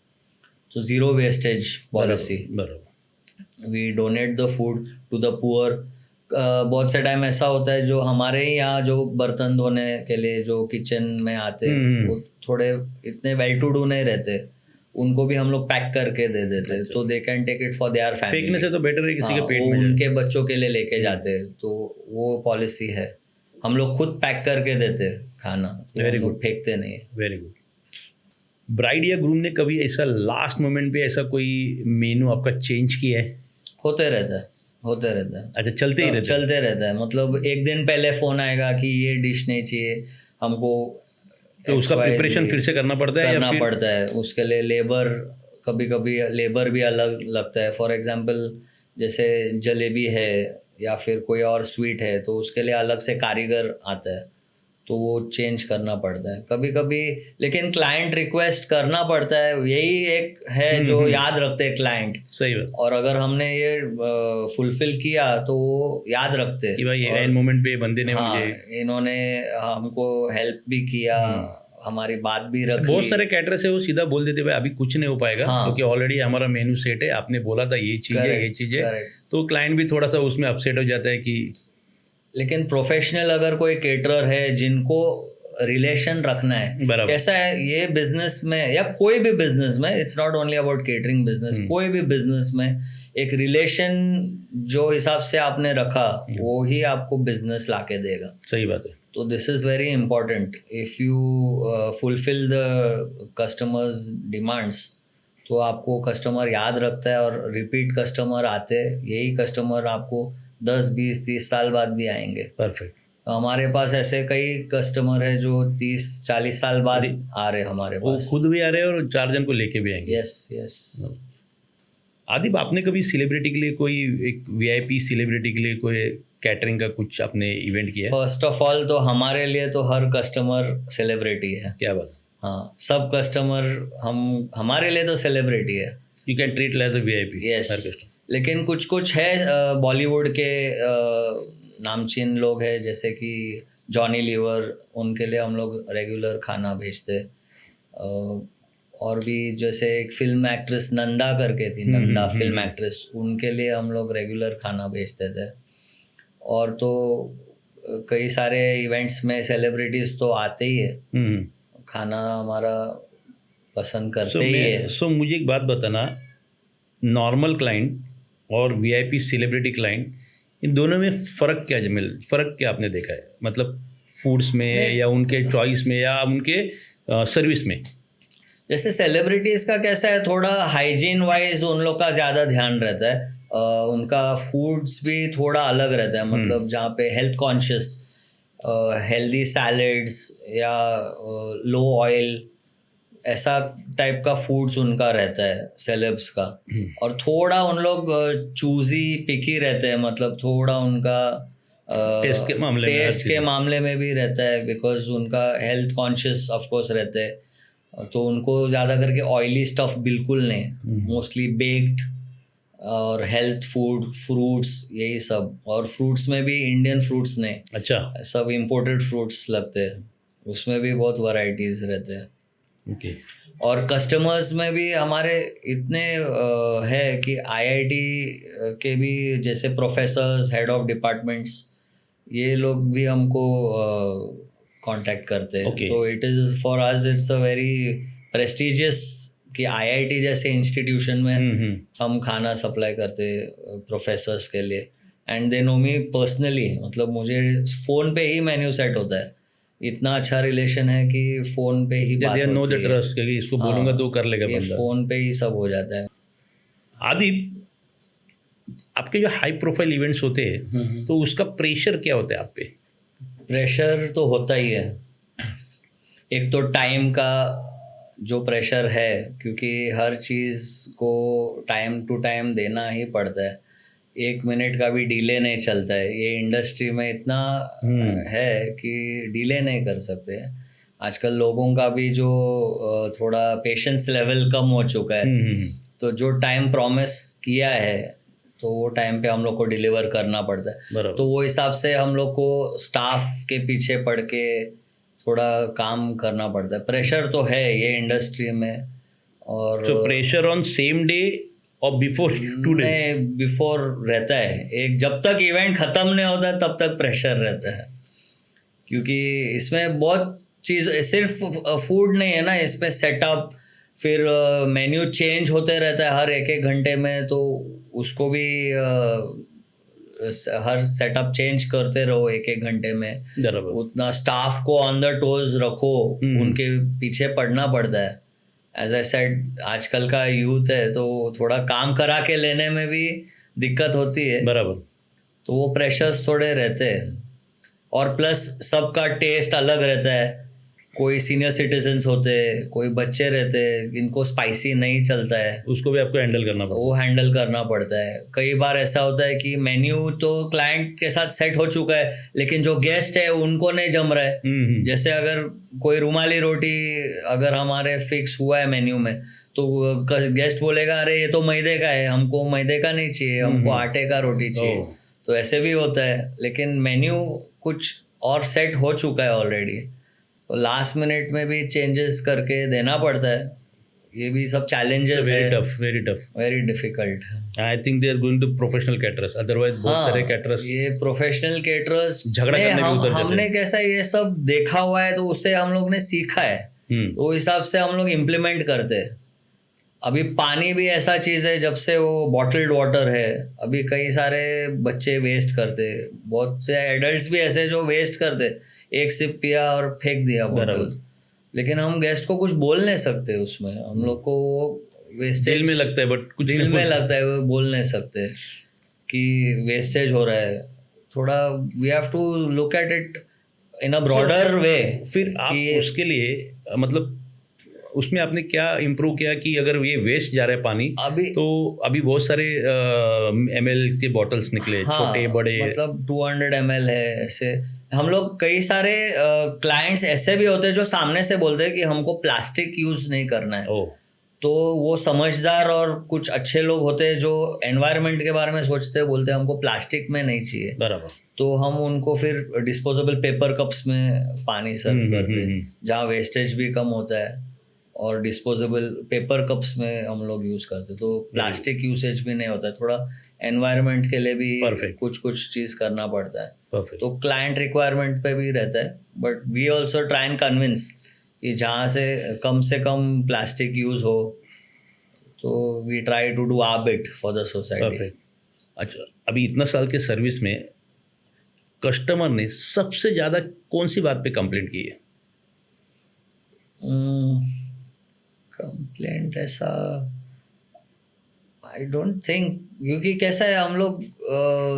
तो 0 wastage policy, we donate the food to the poor. बहुत से टाइम ऐसा होता है जो हमारे ही यहाँ जो बर्तन धोने के लिए जो किचन में आते हैं वो थोड़े इतने वेल टू डू नहीं रहते, उनको भी हम लोग पैक करके दे देते, तो they can take it for their फेंकने फैमिली। से तो बेटर है किसी के पेट वो में जाए। उनके बच्चों के लिए लेके जाते, तो वो पॉलिसी है। हम लोग खुद पैक करके देते खाना, तो Very हम लोग good. फेंकते नहीं। Very good. ब्राइड या ग्रूम ने कभी ऐसा लास्ट मोमेंट पे ऐसा कोई मेनू आपका चेंज किया है? होते रहता है, होते रहता है। अच्छा, चलते ही रहते हैं। चलते रहता है, मतलब एक दिन पहले फोन आएगा कि ये डिश नहीं चाहिए हमको, तो उसका XYZ प्रिपरेशन फिर से करना पड़ता है या करना फिर? पड़ता है। उसके लिए लेबर, कभी कभी लेबर भी अलग लगता है। फॉर एग्जांपल जैसे जलेबी है या फिर कोई और स्वीट है, तो उसके लिए अलग से कारीगर आता है, तो वो चेंज करना पड़ता है कभी कभी। लेकिन क्लाइंट रिक्वेस्ट करना पड़ता है, यही एक है जो याद रखते हैं क्लाइंट। सही बात और अगर हमने ये फुलफिल किया तो वो याद रखते हैं कि भाई और एंड मोमेंट पे बंदे ने हाँ, मुझे। इन्होंने हमको हेल्प भी किया, हमारी बात भी रख बहुत ली। सारे कैटरर्स है वो सीधा बोल देते भाई अभी कुछ नहीं हो पाएगा, हाँ। क्योंकि ऑलरेडी हमारा मेनू सेट है, आपने बोला था ये चीज़ है ये Correct, चीज़ है। correct. तो क्लाइंट भी थोड़ा सा उसमें अपसेट हो जाता है कि लेकिन प्रोफेशनल अगर कोई केटरर है जिनको रिलेशन रखना है, बराबर। कैसा है ये बिजनेस में या कोई भी बिजनेस में, it's not only about catering business, कोई भी बिजनेस में एक रिलेशन जो हिसाब से आपने रखा वो ही आपको बिजनेस लाके देगा। सही बात है। तो this is very important. If you fulfil the customers demands, तो आपको कस्टमर याद रखता है और रिपीट कस्टमर आते हैं। यही कस्टमर आपको 10, 20, 30 साल बाद भी आएंगे। परफेक्ट। हमारे पास ऐसे कई कस्टमर है जो 30, 40 साल बाद आ रहे हमारे वो पास। खुद भी आ रहे हैं और 4 जन को लेके भी आएंगे। Yes yes. आदिब, आपने कभी सेलिब्रिटी के लिए कोई एक वीआईपी सेलिब्रिटी के लिए कोई कैटरिंग का कुछ आपने इवेंट किया है? फर्स्ट ऑफ ऑल तो हमारे लिए तो हर कस्टमर सेलिब्रिटी है। क्या बात? हाँ, सब कस्टमर हमारे लिए तो सेलिब्रिटी है। You can treat as a VIP yes. हर कस्टमर। लेकिन कुछ कुछ है बॉलीवुड के नामचीन लोग हैं, जैसे कि जॉनी लीवर, उनके लिए हम लोग रेगुलर खाना भेजते। और भी जैसे एक फिल्म एक्ट्रेस नंदा करके थी, नंदा फिल्म एक्ट्रेस, उनके लिए हम लोग रेगुलर खाना भेजते थे। और तो कई सारे इवेंट्स में सेलिब्रिटीज तो आते ही है, खाना हमारा पसंद करते ही है। सो मुझे एक बात बताना, नॉर्मल क्लाइंट और वीआईपी सेलिब्रिटी क्लाइंट, इन दोनों में फ़र्क क्या आपने देखा है? मतलब फूड्स में या उनके चॉइस में या उनके सर्विस में? जैसे सेलिब्रिटीज़ का कैसा है, थोड़ा हाइजीन वाइज उन लोग का ज़्यादा ध्यान रहता है। उनका फूड्स भी थोड़ा अलग रहता है, मतलब जहाँ पे हेल्थ कॉन्शियस, हेल्दी सैलेड्स या लो ऑयल, ऐसा टाइप का फूड्स उनका रहता है सेलेब्स का। और थोड़ा उन लोग चूजी पिकी रहते हैं, मतलब थोड़ा उनका टेस्ट के मामले में भी रहता है, बिकॉज उनका हेल्थ कॉन्शियस ऑफ कोर्स रहते हैं। तो उनको ज़्यादा करके ऑयली स्टफ बिल्कुल नहीं, मोस्टली बेक्ड और हेल्थ फूड, फ्रूट्स, यही सब। और फ्रूट्स में भी इंडियन फ्रूट्स नहीं, अच्छा, सब इंपोर्टेड फ्रूट्स लगते हैं, उसमें भी बहुत वैरायटीज़ रहते हैं। ओके। और कस्टमर्स में भी हमारे इतने है कि आईआईटी के भी जैसे प्रोफेसर्स, हेड ऑफ डिपार्टमेंट्स, ये लोग भी हमको कांटेक्ट करते हैं। Okay. तो it is for us, it's a very prestigious कि आईआईटी जैसे इंस्टीट्यूशन में हम खाना सप्लाई करते प्रोफेसर्स के लिए। And they know me personally, मतलब मुझे फ़ोन पे ही मेन्यू सेट होता है, इतना अच्छा रिलेशन है कि फ़ोन पे ही बात नो द होती है। ट्रस्ट, क्योंकि इसको बोलूंगा तो कर लेगा ये बंदा। फ़ोन पे ही सब हो जाता है। आदिब, आपके जो हाई प्रोफाइल इवेंट्स होते हैं तो उसका प्रेशर क्या होता है आप पे? प्रेशर तो होता ही है। एक तो टाइम का जो प्रेशर है, क्योंकि हर चीज़ को टाइम टू टाइम देना ही पड़ता है। 1 मिनट का भी डिले नहीं चलता है। ये इंडस्ट्री में इतना है कि डिले नहीं कर सकते। आजकल लोगों का भी जो थोड़ा पेशेंस लेवल कम हो चुका है, तो जो टाइम प्रॉमिस किया है तो वो टाइम पे हम लोग को डिलीवर करना पड़ता है। तो वो हिसाब से हम लोग को स्टाफ के पीछे पड़ के थोड़ा काम करना पड़ता है। प्रेशर तो है ये इंडस्ट्री में। और प्रेशर ऑन सेम डे और बिफोर टुडे? बिफोर रहता है। एक जब तक इवेंट ख़त्म नहीं होता तब तक प्रेशर रहता है, क्योंकि इसमें बहुत चीज़, सिर्फ फूड नहीं है ना, इसमें सेटअप, फिर मेन्यू चेंज होते रहता है हर एक एक घंटे में, तो उसको भी हर सेटअप चेंज करते रहो एक एक घंटे में। बराबर। उतना स्टाफ को ऑन द टोज रखो, उनके पीछे पड़ना पड़ता है। एज आई सेड, आजकल का यूथ है तो थोड़ा काम करा के लेने में भी दिक्कत होती है, बराबर। तो वो प्रेशर्स थोड़े रहते हैं। और प्लस सबका टेस्ट अलग रहता है, कोई सीनियर सिटीजन्स होते हैं, कोई बच्चे रहते हैं, इनको स्पाइसी नहीं चलता है, उसको भी आपको हैंडल करना पड़ता वो हैंडल करना पड़ता है। कई बार ऐसा होता है कि मेन्यू तो क्लाइंट के साथ सेट हो चुका है, लेकिन जो गेस्ट है उनको नहीं जम रहा है। जैसे अगर कोई रुमाली रोटी अगर हमारे फिक्स हुआ है मेन्यू में, तो गेस्ट बोलेगा अरे ये तो मैदे का है, हमको मैदे का नहीं चाहिए, हमको आटे का रोटी चाहिए। तो ऐसे भी होता है, लेकिन मेन्यू कुछ और सेट हो चुका है ऑलरेडी, तो लास्ट मिनट में भी चेंजेस करके देना पड़ता है। ये भी सब चैलेंजेस है, very tough, very difficult. I think they are going to professional caterers, otherwise बहुत सारे कैटरर्स ये प्रोफेशनल कैटरर्स झगड़ा करने भी उतर जाते हैं। हमने कैसा ये सब देखा हुआ है, तो उससे हम लोग ने सीखा है, तो उस हिसाब से हम लोग इम्प्लीमेंट करते हैं। अभी पानी भी ऐसा चीज़ है, जब से वो बॉटल्ड वाटर है, अभी कई सारे बच्चे वेस्ट करते, बहुत से एडल्ट्स भी ऐसे जो वेस्ट करते, एक सिप पिया और फेंक दिया बॉटल। लेकिन हम गेस्ट को कुछ बोल नहीं सकते उसमें, हम लोग को वेस्टेज दिल में लगता है, बट कुछ दिल में लगता है, वो बोल नहीं सकते कि वेस्टेज हो रहा है। थोड़ा we have to look at it in a broader way. फिर आप उसके लिए मतलब उसमें आपने क्या इम्प्रूव किया कि अगर ये वेस्ट जा रहा है पानी अभी, तो अभी बहुत सारे ml के बॉटल्स निकले, छोटे बड़े, मतलब 200 ml है ऐसे। हम लोग कई सारे क्लाइंट्स ऐसे भी होते हैं जो सामने से बोलते हैं कि हमको प्लास्टिक यूज नहीं करना है। तो वो समझदार और कुछ अच्छे लोग होते हैं जो एनवायरनमेंट के बारे में सोचते हैं, बोलते हैं हमको प्लास्टिक में नहीं चाहिए। बराबर। तो हम उनको फिर डिस्पोजेबल पेपर कप्स में पानी सर्व करते हैं, जहाँ वेस्टेज भी कम होता है, और डिस्पोजेबल पेपर कप्स में हम लोग यूज़ करते, तो प्लास्टिक यूसेज भी नहीं होता है। थोड़ा एनवायरनमेंट के लिए भी कुछ चीज़ करना पड़ता है। तो क्लाइंट रिक्वायरमेंट पे भी रहता है, but we also try and convince कि जहाँ से कम प्लास्टिक यूज़ हो, तो we try to do our bit for the society. अच्छा, अभी इतना साल के सर्विस में कस्टमर ने सबसे ज़्यादा कौन सी बात पे कंप्लेंट की है? कंप्लेंट ऐसा आई डोंट थिंक, क्योंकि कैसा है हम लोग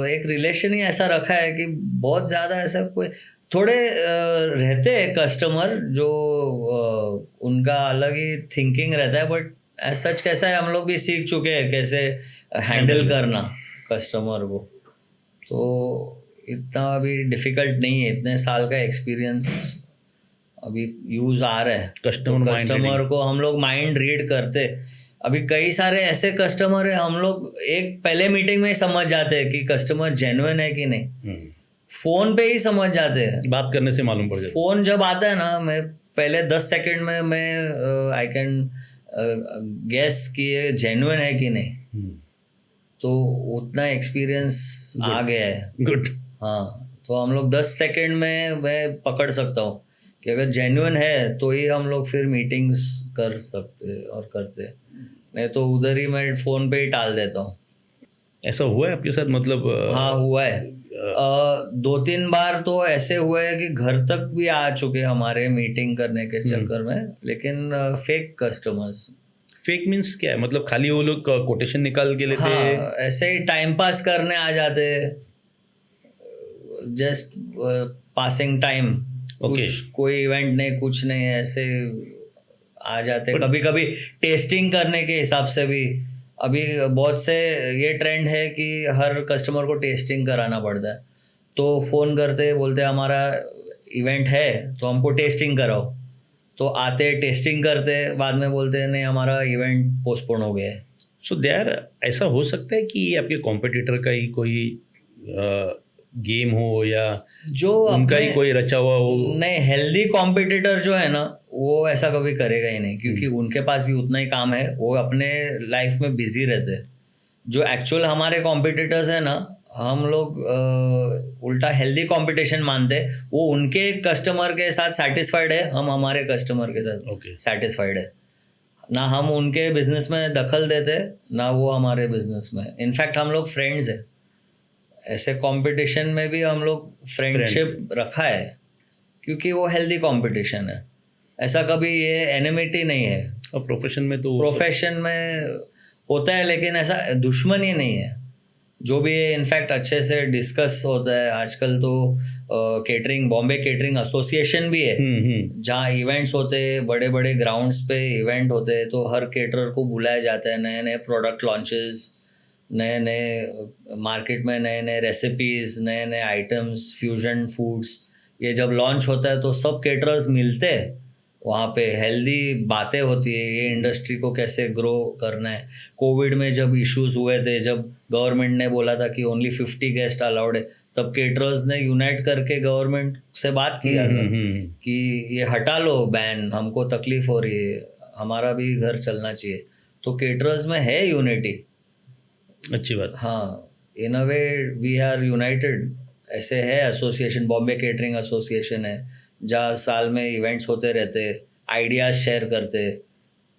एक रिलेशन ही ऐसा रखा है कि बहुत ज़्यादा ऐसा कोई, थोड़े रहते हैं कस्टमर जो उनका अलग ही थिंकिंग रहता है, बट एज सच कैसा है हम लोग भी सीख चुके हैं कैसे हैंडल करना कस्टमर को, तो इतना अभी डिफ़िकल्ट नहीं है। इतने साल का एक्सपीरियंस अभी यूज़ आ रहा है, कस्टमर को हम लोग माइंड रीड करते। अभी कई सारे ऐसे कस्टमर है, हम लोग एक पहले मीटिंग में ही समझ जाते हैं कि कस्टमर जेन्युइन है कि नहीं। फ़ोन पे ही समझ जाते हैं, बात करने से मालूम पड़ जाता है। फ़ोन जब आता है ना, मैं पहले 10 सेकंड में मैं आई कैन गेस कि ये जेन्युइन है कि नहीं, तो उतना एक्सपीरियंस आ गया है। गुड। हाँ, तो हम लोग 10 सेकंड में मैं पकड़ सकता हूँ कि अगर जेन्युइन है तो ही हम लोग फिर मीटिंग्स कर सकते और करते, नहीं तो उधर ही मैं फ़ोन पे ही टाल देता हूँ। ऐसा हुआ है आपके साथ? मतलब हाँ, हुआ है। 2-3 बार तो ऐसे हुए हैं कि घर तक भी आ चुके हमारे मीटिंग करने के चक्कर में, लेकिन फेक कस्टमर्स। फेक मीन्स क्या है? मतलब खाली वो लोग कोटेशन निकाल के लेते हैं? हाँ, ऐसे ही टाइम पास करने आ जाते, जस्ट पासिंग टाइम। कोई इवेंट नहीं, कुछ नहीं, ऐसे आ जाते। कभी कभी टेस्टिंग करने के हिसाब से भी, अभी बहुत से ये ट्रेंड है कि हर कस्टमर को टेस्टिंग कराना पड़ता है, तो फ़ोन करते बोलते हमारा इवेंट है तो हमको टेस्टिंग कराओ, तो आते टेस्टिंग करते, बाद में बोलते हैं नहीं हमारा इवेंट पोस्टपोन हो गया है। सो देयर ऐसा हो सकता है कि ये आपके कॉम्पिटिटर का ही कोई गेम हो या जो उनका ही कोई रचा हुआ हो? नहीं, हेल्दी कॉम्पिटिटर जो है ना वो ऐसा कभी करेगा ही नहीं, क्योंकि उनके पास भी उतना ही काम है, वो अपने लाइफ में बिजी रहते हैं। जो एक्चुअल हमारे कॉम्पिटिटर्स है ना, हम लोग उल्टा हेल्दी कंपटीशन मानते, वो उनके कस्टमर के साथ सेटिस्फाइड है, हम हमारे कस्टमर के साथ सेटिस्फाइड है। ना हम उनके बिजनेस में दखल देते, ना वो हमारे बिजनेस में। इनफैक्ट हम लोग फ्रेंड्स हैं, ऐसे कंपटीशन में भी हम लोग फ्रेंडशिप रखा है, क्योंकि वो हेल्दी कंपटीशन है। ऐसा कभी ये एनिमिटी नहीं है। और प्रोफेशन में तो प्रोफेशन में होता है, लेकिन ऐसा दुश्मनी नहीं है। जो भी है इनफैक्ट अच्छे से डिस्कस होता है। आजकल तो केटरिंग, बॉम्बे केटरिंग एसोसिएशन भी है, जहाँ इवेंट्स होते हैं, बड़े बड़े ग्राउंड्स पे इवेंट होते हैं, तो हर केटरर को बुलाया जाता है। नए नए प्रोडक्ट लॉन्चेस, नए नए मार्केट में नए नए रेसिपीज़, नए नए आइटम्स, फ्यूजन फूड्स, ये जब लॉन्च होता है तो सब केटरर्स मिलते हैं वहाँ पे। हेल्दी बातें होती है, ये इंडस्ट्री को कैसे ग्रो करना है। कोविड में जब इश्यूज हुए थे, जब गवर्नमेंट ने बोला था कि ओनली 50 गेस्ट अलाउड है, तब केटरर्स ने यूनाइट करके गवर्नमेंट से बात किया था कि ये हटा लो बैन, हमको तकलीफ हो रही है, हमारा भी घर चलना चाहिए। तो केटरर्स में है यूनिटी। अच्छी बात। हाँ, इन अ वे वी आर यूनाइटेड। ऐसे है एसोसिएशन, बॉम्बे केटरिंग एसोसिएशन है, जहाँ साल में इवेंट्स होते रहते, आइडियाज़ शेयर करते,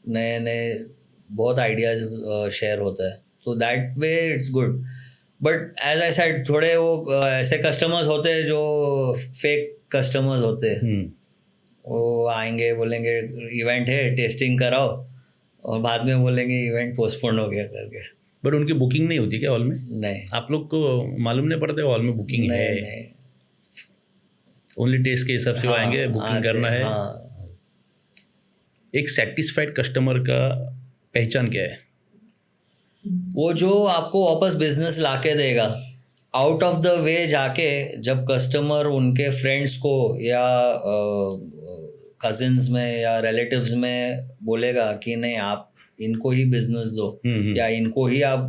नए नए बहुत आइडियाज़ शेयर होता है। तो that way it's good. But as I said, थोड़े वो ऐसे कस्टमर्स होते हैं जो फेक कस्टमर्स होते हैं। वो आएंगे, बोलेंगे इवेंट है, टेस्टिंग कराओ, और बाद में बोलेंगे इवेंट पोस्टपोन हो गया करके। बट उनकी बुकिंग नहीं होती क्या हॉल में? नहीं, आप लोग को मालूम नहीं पड़ता हॉल में बुकिंग है? नहीं। ओनली टेस्ट के हिसाब से वो आएंगे, बुकिंग करना है। हाँ। एक सेटिस्फाइड कस्टमर का पहचान क्या है? वो जो आपको वापस बिजनेस लाके देगा, आउट ऑफ द वे जाके, जब कस्टमर उनके फ्रेंड्स को या कजिन्स में या रिलेटिव्स में बोलेगा कि नहीं आप इनको ही बिजनेस दो, या इनको ही आप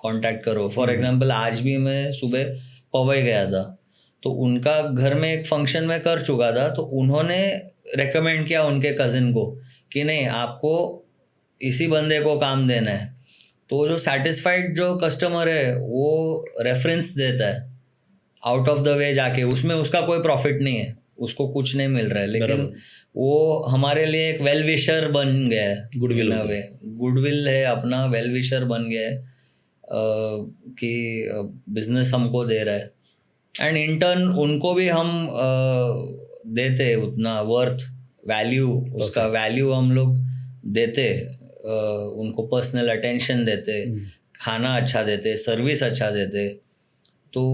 कांटेक्ट करो। फॉर एग्जांपल आज भी मैं सुबह पवई गया था, तो उनका घर में एक फंक्शन में कर चुका था, तो उन्होंने रेकमेंड किया उनके कजिन को कि नहीं आपको इसी बंदे को काम देना है। तो जो सेटिस्फाइड जो कस्टमर है वो रेफरेंस देता है आउट ऑफ द वे जाके, उसमें उसका कोई प्रॉफिट नहीं है, उसको कुछ नहीं मिल रहा है, लेकिन वो हमारे लिए एक वेल विशर बन गया है। गुडविल है अपना, वेल विशर बन गया है कि बिजनेस हमको दे रहा है, एंड इन टर्न उनको भी हम देते हैं उतना वर्थ वैल्यू, उसका वैल्यू हम लोग देते, उनको पर्सनल अटेंशन देते, खाना अच्छा देते, सर्विस अच्छा देते। तो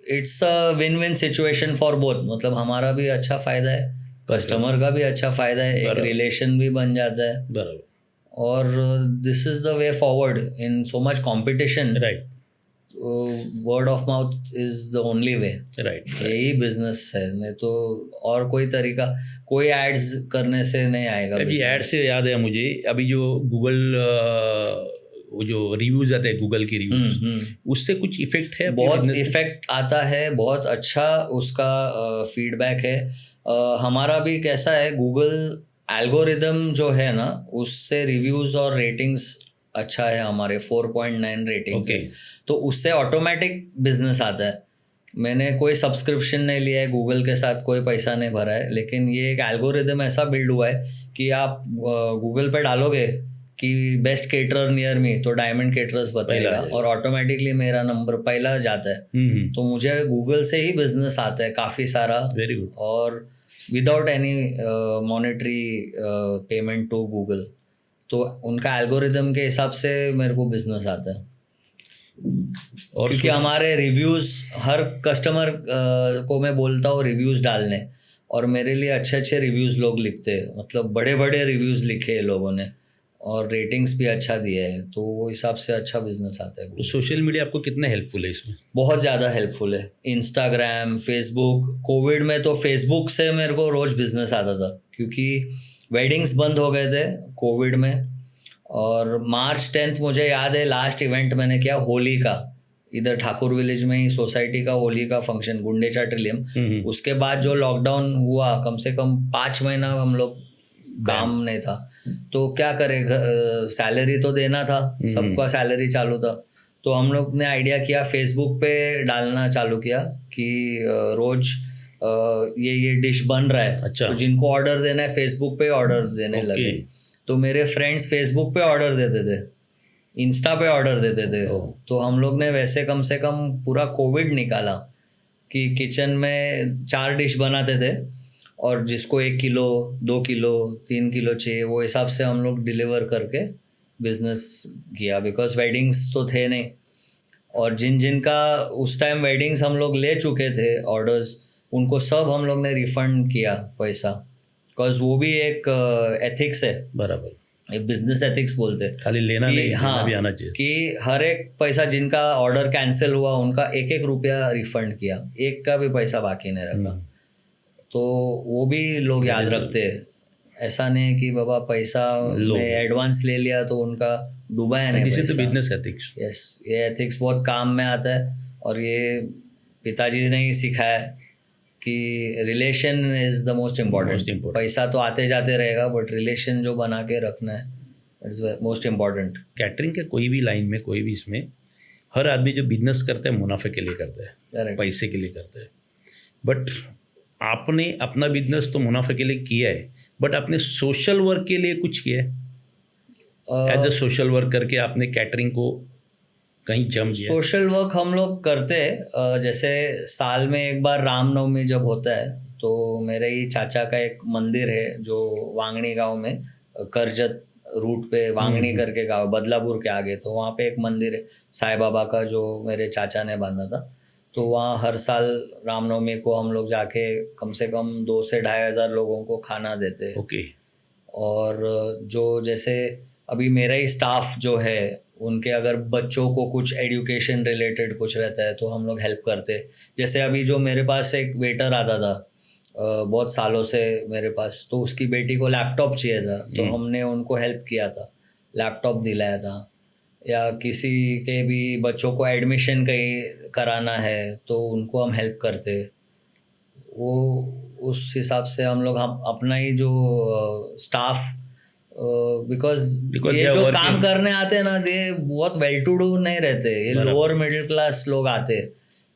it's a win win situation for both. मतलब हमारा भी अच्छा फायदा है, कस्टमर का भी अच्छा फायदा है, एक रिलेशन भी बन जाता है। बराबर। और this is the way forward in so much competition. Right. Word of mouth is the only way. Right. यही बिजनेस है, नहीं तो और कोई तरीका, कोई एड्स करने से नहीं आएगा। अभी एड से याद है मुझे, अभी जो गूगल वो जो रिव्यूज आते हैं, गूगल की रिव्यूज, उससे कुछ इफेक्ट है? बहुत इफेक्ट आता है, बहुत अच्छा उसका फीडबैक है। हमारा भी कैसा है, गूगल एल्गोरिदम जो है ना, उससे रिव्यूज और रेटिंग्स अच्छा है हमारे, 4.9 रेटिंग्स है, तो उससे ऑटोमेटिक बिजनेस आता है। मैंने कोई सब्सक्रिप्शन नहीं लिया है, गूगल के साथ कोई पैसा नहीं भरा है, लेकिन ये एक एल्गोरिदम ऐसा बिल्ड हुआ है कि आप गूगल पे डालोगे कि बेस्ट केटरर नियर मी, तो डायमंड केटरर्स बताएगा और ऑटोमेटिकली मेरा नंबर पहला जाता है। तो मुझे गूगल से ही बिजनेस आता है काफ़ी सारा। Very good. और without any monetary payment to Google, तो उनका एल्गोरिदम के हिसाब से मेरे को बिजनेस आता है। और क्योंकि हमारे रिव्यूज़, हर कस्टमर को मैं बोलता हूँ रिव्यूज़ डालने, और मेरे लिए अच्छे अच्छे रिव्यूज़ लोग लिखते हैं, मतलब बड़े बड़े रिव्यूज़ लिखे हैं लोगों ने, और रेटिंग्स भी अच्छा दिया है, तो वो हिसाब से अच्छा बिजनेस आता है। सोशल मीडिया आपको कितना हेल्पफुल है इसमें? बहुत ज़्यादा हेल्पफुल है। इंस्टाग्राम, फेसबुक, कोविड में तो फेसबुक से मेरे को रोज़ बिजनेस आता था, क्योंकि वेडिंग्स बंद हो गए थे कोविड में। और मार्च 10 मुझे याद है, लास्ट इवेंट मैंने किया होली का, इधर ठाकुर विलेज में ही सोसाइटी का होली का फंक्शन, गुंडेचा ट्रिलियम। उसके बाद जो लॉकडाउन हुआ, कम से कम 5 महीना हम लोग काम नहीं था, तो क्या करें, सैलरी तो देना था, सबका सैलरी चालू था। तो हम लोग ने आइडिया किया, फेसबुक पे डालना चालू किया कि रोज ये डिश बन रहा है। अच्छा। तो जिनको ऑर्डर देना है फेसबुक पे ऑर्डर देने लगे। तो मेरे फ्रेंड्स फेसबुक पे ऑर्डर देते थे, इंस्टा पे ऑर्डर देते थे। तो हम लोग ने वैसे कम से कम पूरा कोविड निकाला कि किचन में 4 डिश बनाते थे और जिसको 1 किलो 2 किलो 3 किलो चाहिए वो हिसाब से हम लोग डिलीवर करके बिजनेस किया, बिकॉज वेडिंग्स तो थे नहीं। और जिन जिन का उस टाइम वेडिंग्स हम लोग ले चुके थे ऑर्डर्स, उनको सब हम लोग ने रिफंड किया पैसा, बिकॉज वो भी एक एथिक्स है, बराबर, एक बिजनेस एथिक्स बोलते हैं खाली लेना नहीं, देना हाँ भी आना चाहिए। कि हर एक पैसा जिनका ऑर्डर कैंसिल हुआ उनका 1-1 रुपया रिफंड किया, एक का भी पैसा बाकी नहीं रखा। तो वो भी लोग याद रखते हैं, ऐसा नहीं है कि बाबा पैसा में एडवांस ले लिया तो उनका डूबाया नहीं दिस इज द पैसा। Business ethics. यस, ये एथिक्स बहुत काम में आता है और ये पिताजी ने ही सिखाया है कि relation is the most important. पैसा तो आते जाते रहेगा बट रिलेशन जो बना के रखना है इट्स मोस्ट इम्पॉर्टेंट। कैटरिंग के कोई भी लाइन में, कोई भी इसमें, हर आदमी जो बिजनेस करता है मुनाफे के लिए करता है, Correct. पैसे के लिए करता है। बट आपने अपना बिजनेस तो मुनाफे के लिए किया है, बट आपने सोशल वर्क के लिए कुछ किया है? एज अ सोशल वर्क करके आपने कैटरिंग को कहीं जम दिया? सोशल वर्क हम लोग करते हैं, जैसे साल में एक बार रामनवमी जब होता है तो मेरे ही चाचा का एक मंदिर है जो वांगणी गांव में, करजत रूट पे वांगणी करके गांव, बदलापुर के आगे, तो वहाँ पे एक मंदिर है साईं बाबा का जो मेरे चाचा ने बांधा था। तो वहाँ हर साल रामनवमी को हम लोग जाके कम से कम 2 से 2,500 लोगों को खाना देते। ओके। और जो जैसे अभी मेरा ही स्टाफ जो है उनके अगर बच्चों को कुछ एजुकेशन रिलेटेड कुछ रहता है तो हम लोग हेल्प करते। जैसे अभी जो मेरे पास एक वेटर आता था बहुत सालों से मेरे पास, तो उसकी बेटी को लैपटॉप चाहिए था तो हमने उनको हेल्प किया था, लैपटॉप दिलाया था। या किसी के भी बच्चों को एडमिशन कहीं कराना है तो उनको हम हेल्प करते। वो उस हिसाब से हम लोग अपना ही जो स्टाफ, बिकॉज ये जो काम करने आते हैं ना, ये बहुत वेल टू डू नहीं रहते, ये लोअर मिडिल क्लास लोग आते।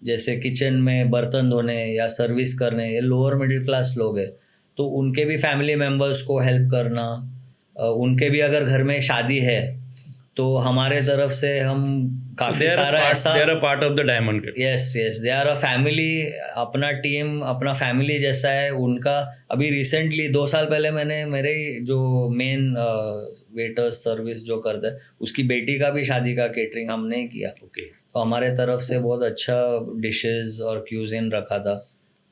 जैसे किचन में बर्तन धोने या सर्विस करने, ये लोअर मिडिल क्लास लोग हैं। तो उनके भी फैमिली मेम्बर्स को हेल्प करना, उनके भी अगर घर में शादी है तो हमारे तरफ से हम काफी सारा ऐसा, they are a part of the diamond. Yes they are a family, अपना टीम अपना फैमिली जैसा है उनका। अभी रिसेंटली 2 साल पहले मैंने मेरे जो मेन वेटर सर्विस जो करता है उसकी बेटी का भी शादी का केटरिंग हमने ही किया। ओके। तो हमारे तरफ से बहुत अच्छा डिशेस और क्यूजिन रखा था,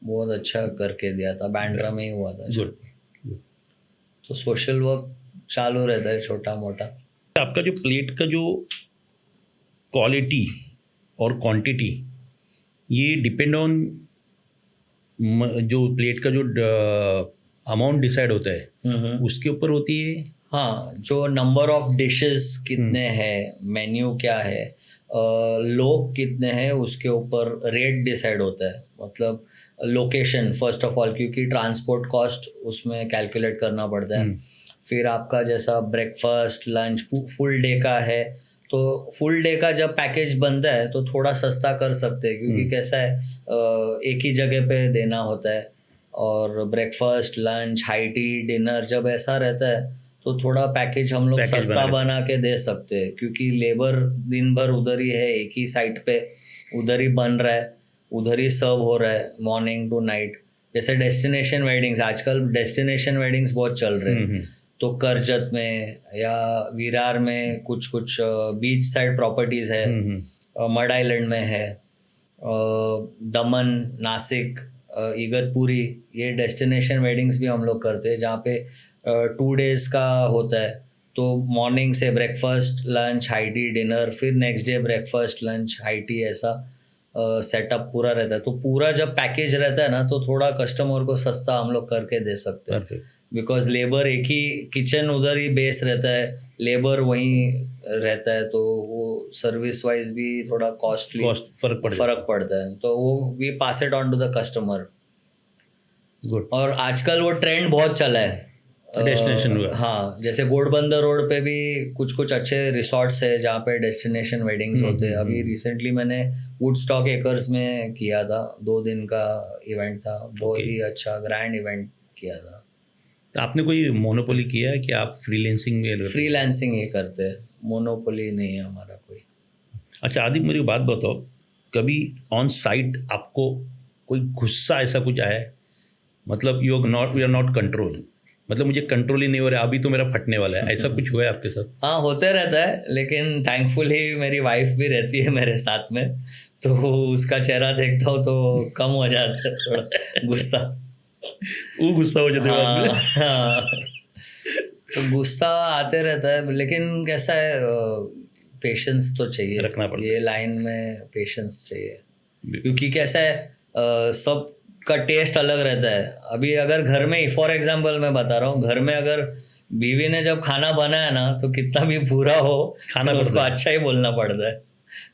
बहुत अच्छा करके दिया था, बैंड्रा में ही हुआ था। गुड। तो सोशल वर्क चालू रहता है छोटा मोटा। आपका जो प्लेट का जो क्वालिटी और क्वांटिटी, ये डिपेंड ऑन जो प्लेट का जो अमाउंट डिसाइड होता है उसके ऊपर होती है। हाँ, जो नंबर ऑफ डिशेस कितने हैं, मेन्यू क्या है, लोग कितने हैं, उसके ऊपर रेट डिसाइड होता है। मतलब लोकेशन फर्स्ट ऑफ ऑल, क्योंकि ट्रांसपोर्ट कॉस्ट उसमें कैलकुलेट करना पड़ता है। फिर आपका जैसा ब्रेकफास्ट लंच फुल डे का है तो फुल डे का जब पैकेज बनता है तो थोड़ा सस्ता कर सकते हैं, क्योंकि कैसा है एक ही जगह पे देना होता है। और breakfast lunch high tea dinner जब ऐसा रहता है तो थोड़ा पैकेज हम लोग सस्ता बना के दे सकते हैं, क्योंकि लेबर दिन भर उधर ही है, एक ही साइट पे उधर ही बन रहा है, उधर ही सर्व हो रहा है मॉर्निंग टू नाइट। जैसे डेस्टिनेशन वेडिंग्स, आजकल डेस्टिनेशन वेडिंग्स बहुत चल रहे हैं। तो करजत में या विरार में कुछ बीच साइड प्रॉपर्टीज़ है, मड आइलैंड में है, दमन नासिक इगतपुरी, ये डेस्टिनेशन वेडिंग्स भी हम लोग करते हैं जहाँ पे 2 days का होता है। तो मॉर्निंग से breakfast lunch high tea dinner, फिर next day breakfast lunch high tea, ऐसा सेटअप पूरा रहता है। तो पूरा जब पैकेज रहता है ना तो थोड़ा कस्टमर को सस्ता हम लोग करके दे सकते हैं, बिकॉज लेबर एक ही किचन उधर ही बेस रहता है, लेबर वहीं रहता है, तो वो सर्विस वाइज भी थोड़ा कॉस्टली फर्क पड़ता है। तो वो we pass it on to the customer. Good. और आजकल वो ट्रेंड बहुत चला है डेस्टिनेशन। हाँ, जैसे घोड़बंदर रोड पे भी कुछ अच्छे रिसोर्ट्स है जहाँ पे डेस्टिनेशन वेडिंग्स होते हैं। अभी रिसेंटली मैंने वुडस्टॉक एकर्स में किया था, 2 दिन का इवेंट था, बहुत ही अच्छा ग्रैंड इवेंट किया था। तो आपने कोई मोनोपोली किया है कि आप फ्रीलांसिंग में फ्रीलांसिंग ही करते हैं, मोनोपोली नहीं है हमारा कोई। अच्छा आदित्य, मेरी बात बताओ, कभी ऑन साइट आपको कोई गुस्सा ऐसा कुछ आया है? मतलब यू आर नॉट कंट्रोल, मतलब मुझे कंट्रोल ही नहीं हो रहा, अभी तो मेरा फटने वाला है, ऐसा कुछ हुआ है आपके साथ? हाँ, होते रहता है, लेकिन थैंकफुली मेरी वाइफ भी रहती है मेरे साथ में, तो उसका चेहरा देखता हूँ तो कम हो जाता है थोड़ा गुस्सा। वो गुस्सा हो जाते बाद में? हाँ, तो गुस्सा आते रहता है, लेकिन कैसा है, पेशेंस तो चाहिए, रखना पड़ता ये लाइन में पेशेंस चाहिए, क्योंकि कैसा है, सब का टेस्ट अलग रहता है। अभी अगर घर में, फॉर एग्जांपल मैं बता रहा हूँ, घर में अगर बीवी ने जब खाना बनाया ना, तो कितना भी बुरा हो खाना तो उसको पड़ता है। अच्छा ही बोलना पड़ता है।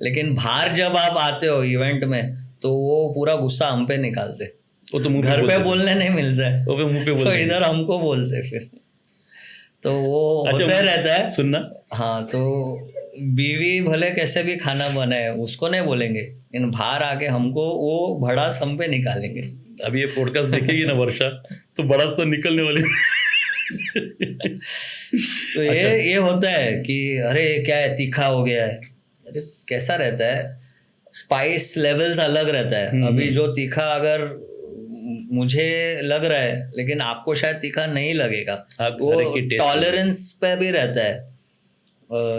लेकिन बाहर जब आप आते हो इवेंट में, तो वो पूरा गुस्सा हम पे निकालते, वो तो मुंह घर पे बोलते हैं। बोलने नहीं मिलता है, वो पे मुंह पे तो बोलते हैं। इधर हमको बोलते फिर, तो वो अच्छा, होते रहता है। सुनना, हाँ, तो बीवी भले कैसे भी खाना बनाए उसको नहीं बोलेंगे, इन बाहर आके हमको वो भड़ास हम पे निकालेंगे। अभी ये पॉडकास्ट देखेगी ना वर्षा, तो बड़ा तो निकलने वाली। तो ये होता है कि अरे क्या है, तीखा हो गया है। अरे कैसा रहता है, स्पाइस लेवल्स अलग रहता है। अभी जो तीखा अगर मुझे लग रहा है, लेकिन आपको शायद तीखा नहीं लगेगा, आप वो हर एक की taste टॉलरेंस पे भी रहता है।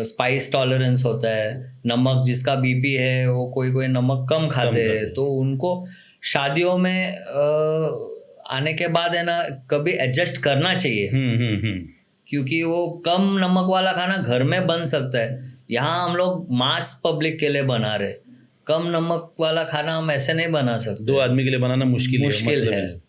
स्पाइस टॉलरेंस होता है, नमक जिसका बीपी है वो कोई नमक कम खाते हैं, तो उनको शादियों में आने के बाद है ना, कभी एडजस्ट करना चाहिए, क्योंकि वो कम नमक वाला खाना घर में बन सकता है। यहाँ हम लोग मास पब्लिक के लिए बना रहे, कम नमक वाला खाना हम ऐसे नहीं बना सकते, 2 आदमी के लिए बनाना मुश्किल मुश्किल है।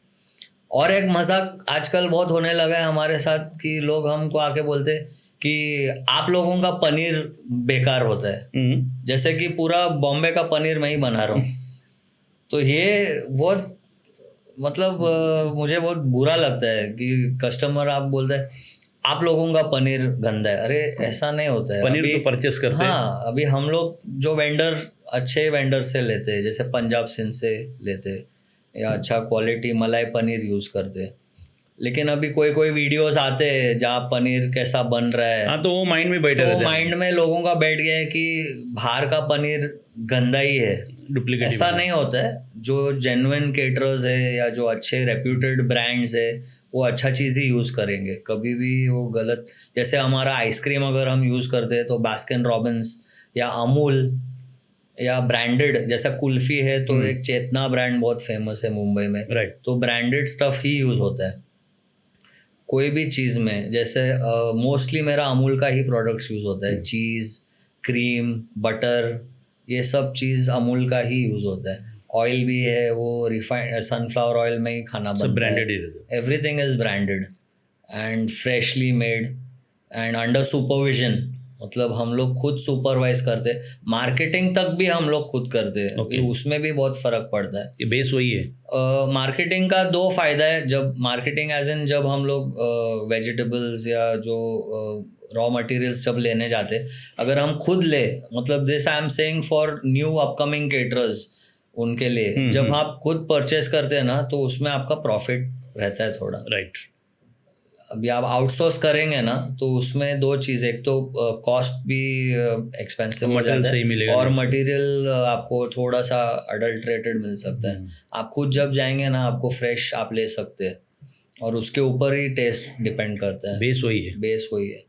और एक मजाक आजकल बहुत होने लगा है हमारे साथ, कि लोग हमको आके बोलते हैं कि आप लोगों का पनीर बेकार होता है, जैसे कि पूरा बॉम्बे का पनीर मैं ही बना रहा हूँ। तो ये बहुत, मतलब मुझे बहुत बुरा लगता है कि कस्टमर आप बोलते हैं आप लोगों का पनीर गंदा है। अरे ऐसा नहीं होता है, पनीर अभी तो परचेस करते हैं। हाँ, अभी हम लोग जो वेंडर, अच्छे वेंडर से लेते हैं, जैसे पंजाब सिंध से लेते हैं, या अच्छा क्वालिटी मलाई पनीर यूज़ करते हैं। लेकिन अभी कोई वीडियोस आते हैं जहाँ पनीर कैसा बन रहा है, हाँ, तो वो माइंड में बैठे तो रहते हैं, माइंड में लोगों का बैठ गया है कि बाहर का पनीर गंदा ही है। डुप्लीकेट। ऐसा नहीं होता है, जो जेन्युइन केटरर्स है या जो अच्छे रेप्यूटेड ब्रांड्स है, वो अच्छा चीज़ ही यूज़ करेंगे, कभी भी वो गलत। जैसे हमारा आइसक्रीम अगर हम यूज़ करते हैं, तो बास्किन रॉबिन्स या अमूल या ब्रांडेड, जैसा कुल्फी है तो एक चेतना ब्रांड बहुत फेमस है मुंबई में, राइट। तो ब्रांडेड स्टफ ही यूज़ होता है कोई भी चीज़ में। जैसे मोस्टली मेरा अमूल का ही प्रोडक्ट्स यूज़ होता है, चीज़, क्रीम, बटर, ये सब चीज़ अमूल का ही यूज़ होता है। ऑयल भी है, वो रिफाइंड सनफ्लावर ऑयल में ही खाना बनता है, ब्रांडेड ही रहता है। Everything is branded and freshly made and under supervision. मतलब हम लोग खुद सुपरवाइज करते हैं, मार्केटिंग तक भी हम लोग खुद करते हैं। Okay. उसमें भी बहुत फर्क पड़ता है। ये बेस वही है। मार्केटिंग का 2 फायदा है। जब मार्केटिंग एज इन, जब हम लोग वेजिटेबल्स या जो रॉ मटेरियल्स जब लेने जाते, अगर हम खुद ले, मतलब this I am saying for new upcoming caterers, उनके लिए जब आप खुद परचेस करते हैं ना, तो उसमें आपका प्रॉफिट रहता है थोड़ा। राइट। अभी आप आउटसोर्स करेंगे ना, तो उसमें 2 चीज़, एक तो कॉस्ट भी एक्सपेंसिव हो जाता सही है, मिलेगा और नहीं। मटेरियल आपको थोड़ा सा अडल्ट्रेटेड मिल सकता है। आप खुद जब जाएंगे ना, आपको फ्रेश आप ले सकते हैं, और उसके ऊपर ही टेस्ट डिपेंड करता है, बेस वही है। बेस वही है।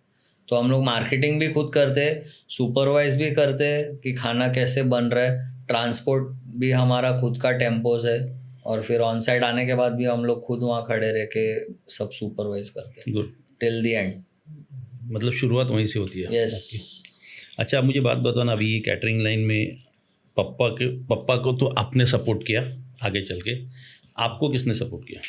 तो हम लोग मार्केटिंग भी खुद करते हैं, सुपरवाइज भी करते हैं कि खाना कैसे बन रहा है, ट्रांसपोर्ट भी हमारा खुद का टेम्पोज है, और फिर ऑन साइड आने के बाद भी हम लोग खुद वहाँ खड़े रह के सब सुपरवाइज करते हैं गुड। Till the end. मतलब शुरुआत वहीं से होती है। यस। अच्छा, आप मुझे बात बताओ ना, अभी ये कैटरिंग लाइन में पप्पा को तो आपने सपोर्ट किया, आगे चल के आपको किसने सपोर्ट किया?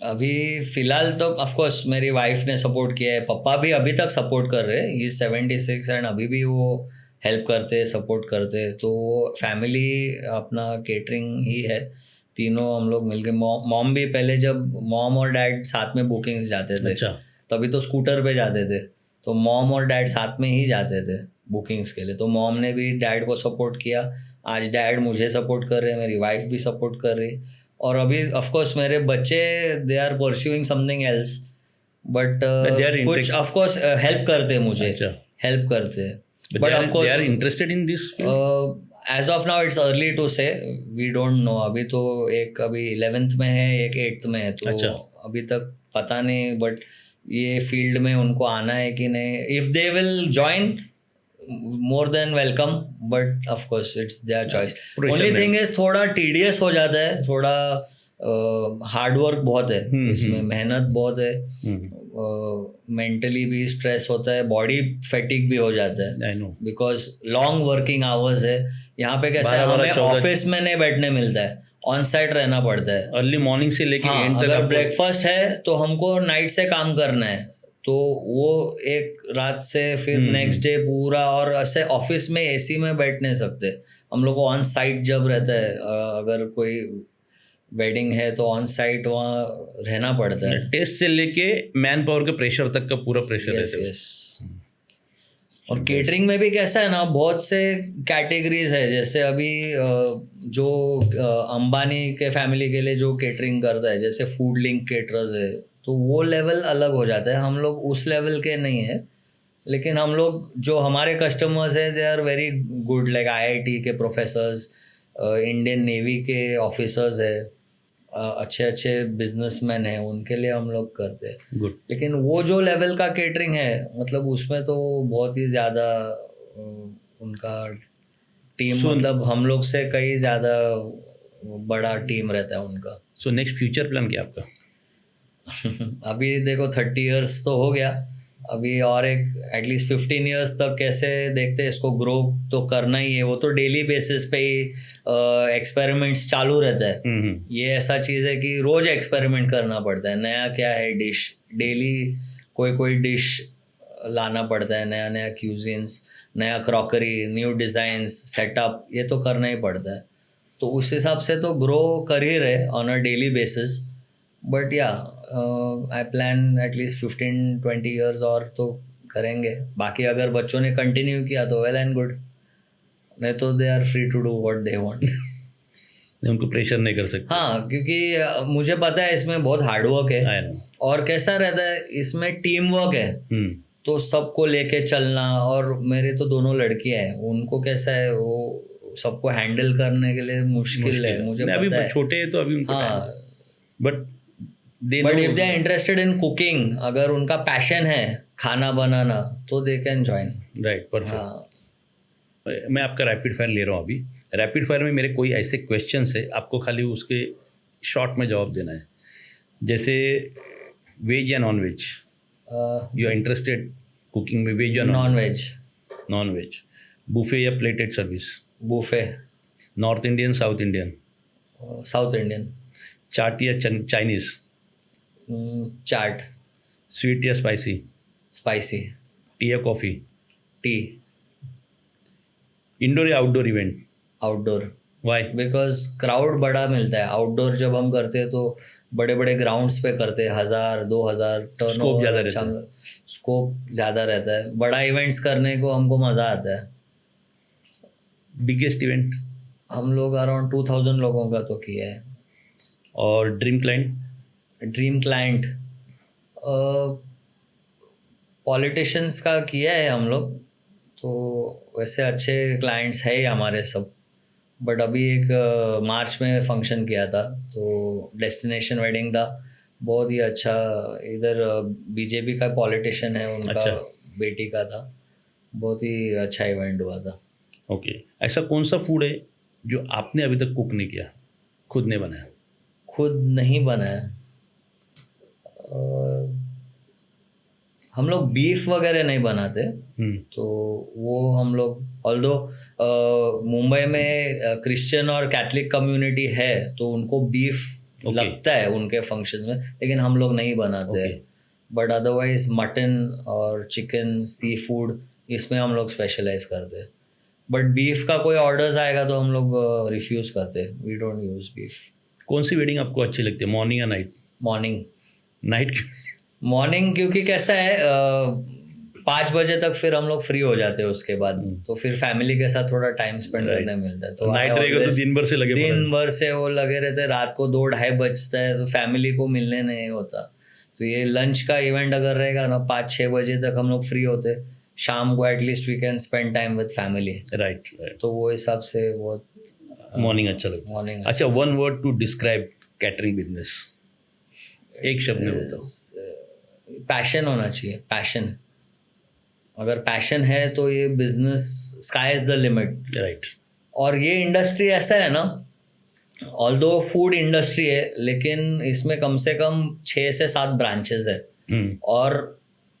अभी फिलहाल तो ऑफ कोर्स मेरी वाइफ ने सपोर्ट किया है, पप्पा भी अभी तक सपोर्ट कर रहे हैं, ही 76 एंड अभी भी वो हेल्प करते हैं, सपोर्ट करते हैं। तो फैमिली अपना केटरिंग ही है, तीनों हम लोग मिलके। मॉम भी पहले, जब मॉम और डैड साथ में बुकिंग्स जाते थे, अच्छा। तभी तो स्कूटर पे जाते थे, तो मॉम और डैड साथ में ही जाते थे बुकिंग्स के लिए। तो मॉम ने भी डैड को सपोर्ट किया, आज डैड मुझे सपोर्ट कर रहे हैं, मेरी वाइफ भी सपोर्ट कर रही है। और अभी ऑफ कोर्स मेरे बच्चे, they are pursuing something else, but they are कुछ ऑफ कोर्स हेल्प करते हैं मुझे, अच्छा। हेल्प करते हैं, But but they of are course interested in this field? As of now it's early to say, we don't know. अभी तो एक अभी 11th में है, एक 8th में है, तो अच्छा। अभी तक पता नहीं, बट ये फील्ड में उनको आना है कि नहीं। If they will join, more than welcome, but of course it's their choice. Pressure only नहीं। थिंग इज थोड़ा टीडियस हो जाता है, थोड़ा हार्ड वर्क बहुत है इसमें, मेहनत बहुत है, मेंटली भी स्ट्रेस होता है, बॉडी फैटिक भी हो जाता है, I know. Because long working hours है। यहाँ पे कैसा है, 12, हमें 14 ऑफिस में नहीं बैठने मिलता है, ऑन साइट रहना पड़ता है। अर्ली मॉर्निंग से लेके हाँ, एंड तक अगर आपको- ब्रेकफास्ट है तो हमको नाइट से काम करना है, तो वो एक रात से फिर नेक्स्ट डे पूरा, और ऐसे ऑफिस में एसी में बैठ नहीं सकते हम लोग को। ऑन साइट जब रहता है, अगर कोई वेडिंग है तो ऑन साइट वहाँ रहना पड़ता है। टेस्ट से लेके मैन पावर के प्रेशर तक का पूरा प्रेशर यस रहता है। यस। और केटरिंग में भी कैसा है ना, बहुत से कैटेगरीज है। जैसे अभी जो अंबानी के फैमिली के लिए जो केटरिंग करता है, जैसे फूड लिंक केटरर्स है, तो वो लेवल अलग हो जाता है। हम लोग उस लेवल के नहीं है, लेकिन हम लोग जो हमारे कस्टमर्स है, they are very good, like IIT के प्रोफेसर्स, इंडियन नेवी के ऑफिसर्स है, अच्छे अच्छे बिजनेसमैन हैं, उनके लिए हम लोग करते हैं। गुड। लेकिन वो जो लेवल का केटरिंग है, मतलब उसमें तो बहुत ही ज़्यादा उनका टीम, मतलब हम लोग से कई ज़्यादा बड़ा टीम रहता है उनका। सो नेक्स्ट फ्यूचर प्लान क्या आपका? अभी देखो 30 इयर्स तो हो गया, अभी और एक एटलीस्ट 15 इयर्स तक कैसे देखते हैं इसको, ग्रो तो करना ही है। वो तो डेली बेसिस पे ही एक्सपेरिमेंट्स चालू रहता है। ये ऐसा चीज़ है कि रोज एक्सपेरिमेंट करना पड़ता है, नया क्या है डिश, डेली कोई डिश लाना पड़ता है, नया नया क्यूजिन्स, नया क्रॉकरी, न्यू डिज़ाइंस, सेटअप, ये तो करना ही पड़ता है। तो उस हिसाब से तो ग्रो कर ही रहे on a daily basis. But या आई प्लान एटलीस्ट 15-20 ईयर्स और तो करेंगे। बाकी अगर बच्चों ने कंटिन्यू किया तो वेल एंड गुड, नहीं तो they are free to do what they want. उनको प्रेशर नहीं कर सकते। हाँ, क्योंकि मुझे पता है इसमें बहुत हार्डवर्क है, I know. और कैसा रहता है इसमें टीम वर्क है, तो सबको लेके चलना। और मेरे तो दोनों लड़कियां हैं, उनको कैसा है, वो सबको हैंडल करने के लिए मुश्किल है, मुझे नहीं, पता अभी है। छोटे हैं तो अभी उनको हाँ, but but if they are interested in cooking, अगर उनका पैशन है खाना बनाना, तो they can join. Right, perfect. हाँ, मैं आपका रैपिड फायर ले रहा हूँ अभी। रैपिड फायर में मेरे कोई ऐसे क्वेश्चन है, आपको खाली उसके शॉर्ट में जवाब देना है। जैसे वेज या non veg, you are interested cooking में, वेज या non veg. Non veg, buffet या plated service, buffet. North Indian south Indian, south Indian. Chaat या चाइनीज़, चाट। स्वीट या स्पाइसी, स्पाइसी। टी या कॉफ़ी, टी। इंडोर या outdoor event, outdoor. Why? Because crowd बड़ा मिलता है। आउटडोर जब हम करते हैं तो बड़े बड़े ग्राउंड्स पे करते हैं, 1000-2000 Scope ज़्यादा रहता टर्न, स्कोप ज़्यादा रहता है। बड़ा इवेंट्स करने को हमको मज़ा आता है। Biggest event? हम लोग अराउंड 2000 लोगों का तो किया है। और dream client? Dream client politicians का किया है हम लोग, तो वैसे अच्छे क्लाइंट्स है ही हमारे सब। बट अभी एक मार्च में फंक्शन किया था, तो डेस्टिनेशन वेडिंग था, बहुत ही अच्छा। इधर बीजेपी का पॉलिटिशियन है, उनका अच्छा। बेटी का था, बहुत ही अच्छा इवेंट हुआ था। ओके। ऐसा कौन सा फूड है जो आपने अभी तक कुक नहीं किया, खुद ने बनाया? खुद नहीं बनाया, हम लोग बीफ वगैरह नहीं बनाते, तो वो हम लोग, ऑल्दो मुंबई में क्रिश्चियन और कैथलिक कम्युनिटी है, तो उनको बीफ लगता है उनके फंक्शन में, लेकिन हम लोग नहीं बनाते हैं। बट अदरवाइज मटन और चिकन, सी फूड, इसमें हम लोग स्पेशलाइज करते हैं। बट बीफ का कोई ऑर्डर्स आएगा तो हम लोग रिफ्यूज़ करते हैं, वी डोंट यूज़ बीफ। कौन सी वेडिंग आपको अच्छी लगती है, मॉर्निंग या नाइट? मॉर्निंग। नाइट? मॉर्निंग, क्योंकि कैसा है 5 बजे तक फिर हम लोग फ्री हो जाते हैं, उसके बाद तो फिर फैमिली के साथ थोड़ा टाइम स्पेंड करने मिलता है। तो नाइट रहेगा तो दिन भर से दिन भर से वो लगे रहते हैं, रात को 2-2:30 बजता है, तो फैमिली को मिलने नहीं होता। तो ये लंच का इवेंट अगर रहेगा ना 5-6 बजे तक हम लोग फ्री होते, शाम को at least we can spend time with family. Right. तो वो हिसाब से बहुत मॉर्निंग अच्छा लगता है। मॉर्निंग अच्छा, one word to describe catering business, एक शब्द में बताओ। पैशन होना चाहिए, पैशन। अगर पैशन है तो ये business sky is the limit. Right. और ये इंडस्ट्री ऐसा है ना, ऑल्दो फूड इंडस्ट्री है, लेकिन इसमें कम से कम 6 से 7 ब्रांचेस है। और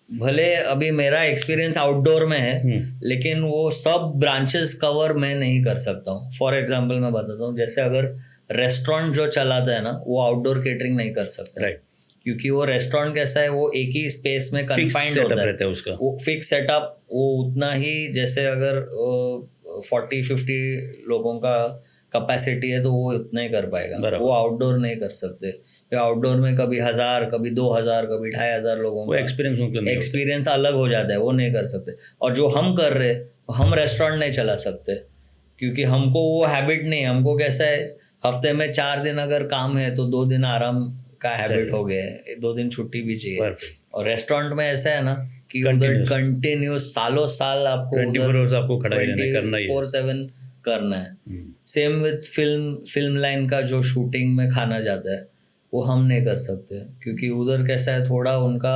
भले अभी मेरा एक्सपीरियंस आउटडोर में है, लेकिन वो सब ब्रांचेस कवर मैं नहीं कर सकता हूँ। फॉर एग्जांपल मैं बताता हूँ, जैसे अगर रेस्टोरेंट जो चलाता है ना, वो आउटडोर केटरिंग नहीं कर सकता। राइट। क्योंकि वो रेस्टोरेंट कैसा है, वो एक ही स्पेस में कन्फाइंड सेटअप होता रहता है उसका। वो फिक्स सेटअप, वो उतना ही, जैसे अगर 40-50 लोगों का कैपेसिटी है तो वो उतना ही कर पाएगा, वो आउटडोर नहीं कर सकते। आउटडोर में कभी 1000, कभी 2000, कभी 2500 लोगों वो एक्सपीरियंस अलग हो जाता है, वो नहीं कर सकते। और जो हम कर रहे, हम रेस्टोरेंट नहीं चला सकते, क्योंकि हमको वो हैबिट नहीं। हमको कैसा है, हफ्ते में 4 दिन अगर काम है तो 2 दिन आराम का हैबिट हो गया है, 2 दिन छुट्टी भी चाहिए। और रेस्टोरेंट में ऐसा है ना कि उधर कंटिन्यूस सालों साल आपको 24 आवर्स आपको खड़ा ही रहना, करना ही है, 24/7 करना है। सेम विथ फिल्म लाइन का जो शूटिंग में खाना जाता है, वो हम नहीं कर सकते, क्योंकि उधर कैसा है, थोड़ा उनका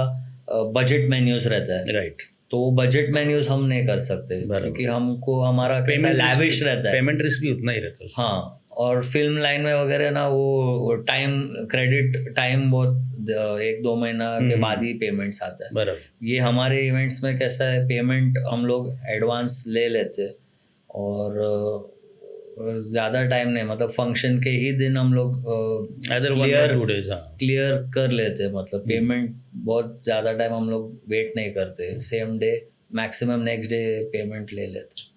बजट मेन्यूज रहता है। राइट। तो वो बजट मेन्यूज हम नहीं कर सकते, क्योंकि हमको हमारा लैविश रहता है, पेमेंट रिस्क भी उतना ही रहता है। हाँ। और फिल्म लाइन में वगैरह ना, वो टाइम क्रेडिट टाइम बहुत 1-2 महीना के बाद ही पेमेंट्स आता है। बराबर। ये हमारे इवेंट्स में कैसा है, पेमेंट हम लोग एडवांस ले लेते, और ज़्यादा टाइम नहीं, मतलब फंक्शन के ही दिन हम लोग क्लियर कर लेते। मतलब पेमेंट बहुत ज़्यादा टाइम हम लोग वेट नहीं करते, same day maximum next day payment ले लेते।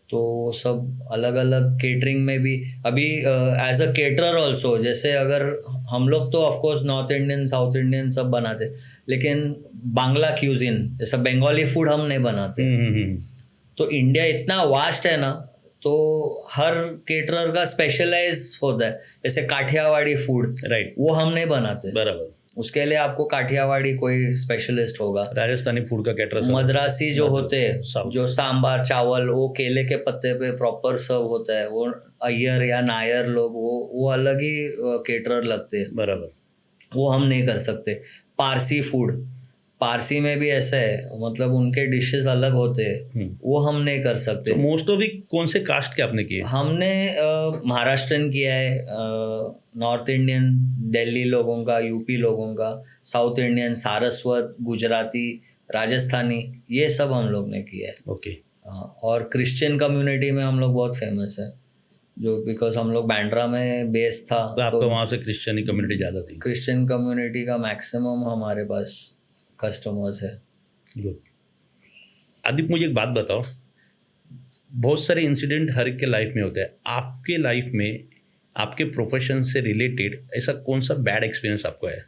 तो सब अलग अलग केटरिंग में भी अभी एज अ केटरर ऑल्सो, जैसे अगर हम लोग तो of course north Indian, south Indian सब बनाते, लेकिन बांग्ला क्यूजिन जैसा बंगाली फूड हम नहीं बनाते। तो इंडिया इतना वास्ट है ना, तो हर केटरर का स्पेशलाइज होता है। जैसे काठियावाड़ी फूड, राइट, वो हम नहीं बनाते। बराबर। उसके लिए आपको काठियावाड़ी कोई स्पेशलिस्ट होगा। राजस्थानी फूड का कैटरर, मद्रासी जो होते हैं, जो सांबार चावल वो केले के पत्ते पे प्रॉपर सर्व होता है, वो अय्यर या नायर लोग, वो अलग ही केटरर लगते हैं। बराबर। वो हम नहीं कर सकते। पारसी फूड, पारसी में भी ऐसा है, मतलब उनके डिशेस अलग होते हैं, वो हम नहीं कर सकते। तो मोस्ट ऑफ कौन से कास्ट के आपने किए? हमने महाराष्ट्रन किया है, नॉर्थ इंडियन दिल्ली लोगों का, यूपी लोगों का, साउथ इंडियन सारस्वत, गुजराती, राजस्थानी, ये सब हम लोग ने किया है। ओके। और क्रिश्चियन कम्युनिटी में हम लोग बहुत फेमस है, जो बिकॉज हम लोग बैंड्रा में बेस था, तो आपका वहाँ से क्रिश्चियन कम्युनिटी ज़्यादा थी? क्रिश्चियन कम्युनिटी का मैक्सिमम हमारे पास कस्टमर्स है। गुड। आदिप, मुझे एक बात बताओ, बहुत सारे इंसिडेंट हर एक के लाइफ में होते हैं, आपके लाइफ में आपके प्रोफेशन से रिलेटेड ऐसा कौन सा बैड एक्सपीरियंस आपको है?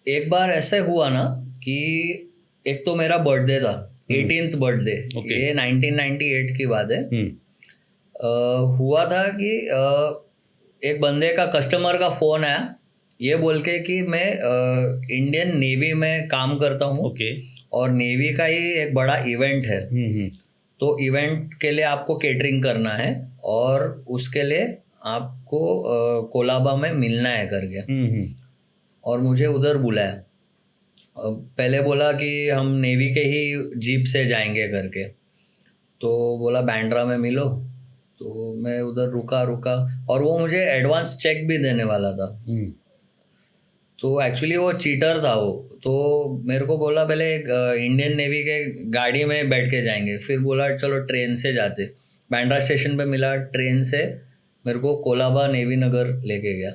एक बार ऐसे हुआ ना कि एक तो मेरा बर्थडे था, 18th बर्थडे, ये 1998 की बात है। हुआ था कि एक बंदे का, कस्टमर का फ़ोन आया, ये बोल के कि मैं इंडियन नेवी में काम करता हूँ, और नेवी का ही एक बड़ा इवेंट है, तो इवेंट के लिए आपको केटरिंग करना है, और उसके लिए आपको कोलाबा में मिलना है करके। और मुझे उधर बुलाया। पहले बोला कि हम नेवी के ही जीप से जाएंगे करके, तो बोला बैंड्रा में मिलो। तो मैं उधर रुका, और वो मुझे एडवांस चेक भी देने वाला था। तो एक्चुअली वो चीटर था वो, तो मेरे को बोला पहले इंडियन नेवी के गाड़ी में बैठ के जाएंगे, फिर बोला चलो ट्रेन से जाते। बैंड्रा स्टेशन पे मिला, ट्रेन से मेरे को कोलाबा नेवी नगर लेके गया।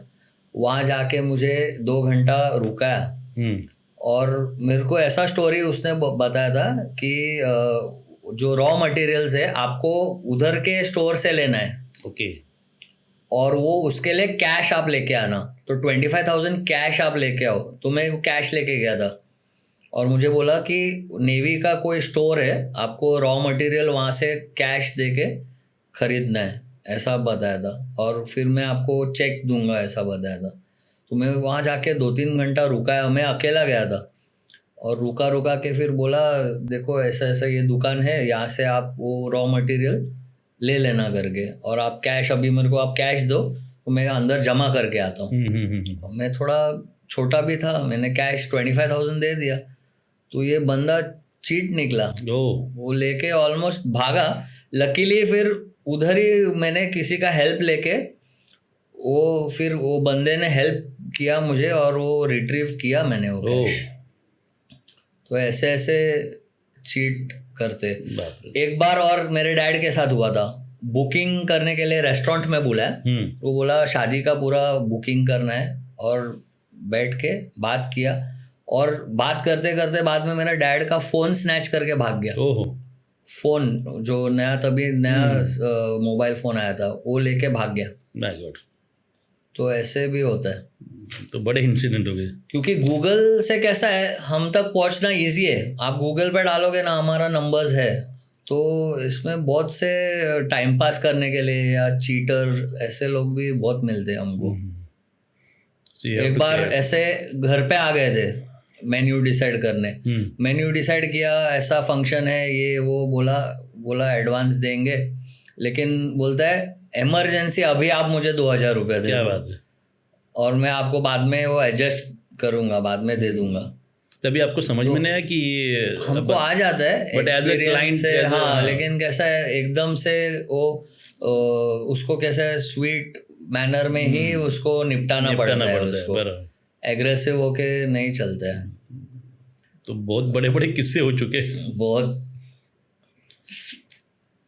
वहाँ जाके मुझे 2 घंटा रुकाया, और मेरे को ऐसा स्टोरी उसने बताया था कि जो रॉ मटेरियल्स है आपको उधर के स्टोर से लेना है, और वो उसके लिए कैश आप लेके आना। तो 25,000 कैश आप लेके आओ। तो मैं कैश लेके गया था, और मुझे बोला कि नेवी का कोई स्टोर है, आपको रॉ मटेरियल वहाँ से कैश दे के खरीदना है, ऐसा बताया था, और फिर मैं आपको चेक दूंगा, ऐसा बताया था। तो मैं वहाँ जाके 2-3 घंटा रुका है, मैं अकेला गया था और रुका रुका के फिर बोला देखो ऐसा ऐसा ये दुकान है, यहाँ से आप वो रॉ मटेरियल ले लेना करके, और आप कैश, अभी मेरे को आप कैश दो तो मैं अंदर जमा करके आता हूँ। मैं थोड़ा छोटा भी था, मैंने कैश 25,000 दे दिया, तो ये बंदा चीट निकला, वो लेके ऑलमोस्ट भागा। लकीली फिर उधर ही मैंने किसी का हेल्प लेके फिर वो बंदे ने हेल्प किया मुझे और वो रिट्रीव किया मैंने वो कैश। तो ऐसे ऐसे चीट करते। एक बार और मेरे डैड के साथ हुआ था, बुकिंग करने के लिए रेस्टोरेंट में बुलाया, वो बोला शादी का पूरा बुकिंग करना है, और बैठ के बात किया, और बात करते करते बाद में मेरा डैड का फोन स्नैच करके भाग गया। फोन जो नया तभी नया मोबाइल फोन आया था वो लेके भाग गया। My God. तो ऐसे भी होता है, तो बड़े इंसिडेंट हो गए। क्योंकि गूगल से कैसा है, हम तक पहुंचना इजी है, आप गूगल पे डालोगे ना हमारा नंबर्स है, तो इसमें बहुत से टाइम पास करने के लिए या चीटर ऐसे लोग भी बहुत मिलते हैं हमको। एक बार ऐसे घर पे आ गए थे मेन्यू डिसाइड करने, मेन्यू डिसाइड किया, ऐसा फंक्शन है ये वो, बोला एडवांस देंगे, लेकिन बोलता है इमरजेंसी अभी आप मुझे 2,000 रुपये दे। क्या बात है। और मैं आपको बाद में वो एडजस्ट करूंगा, बाद में दे दूंगा। तभी आपको समझ में नहीं आया कि हमको आ जाता है बट एज ए क्लाइंट से, हाँ, लेकिन कैसा है एकदम से वो उसको कैसा है स्वीट मैनर में ही उसको निपटाना पड़ता है उसको, एग्रेसिव होके नहीं चलता है। तो बहुत बड़े बड़े किस्से हो चुके बहुत,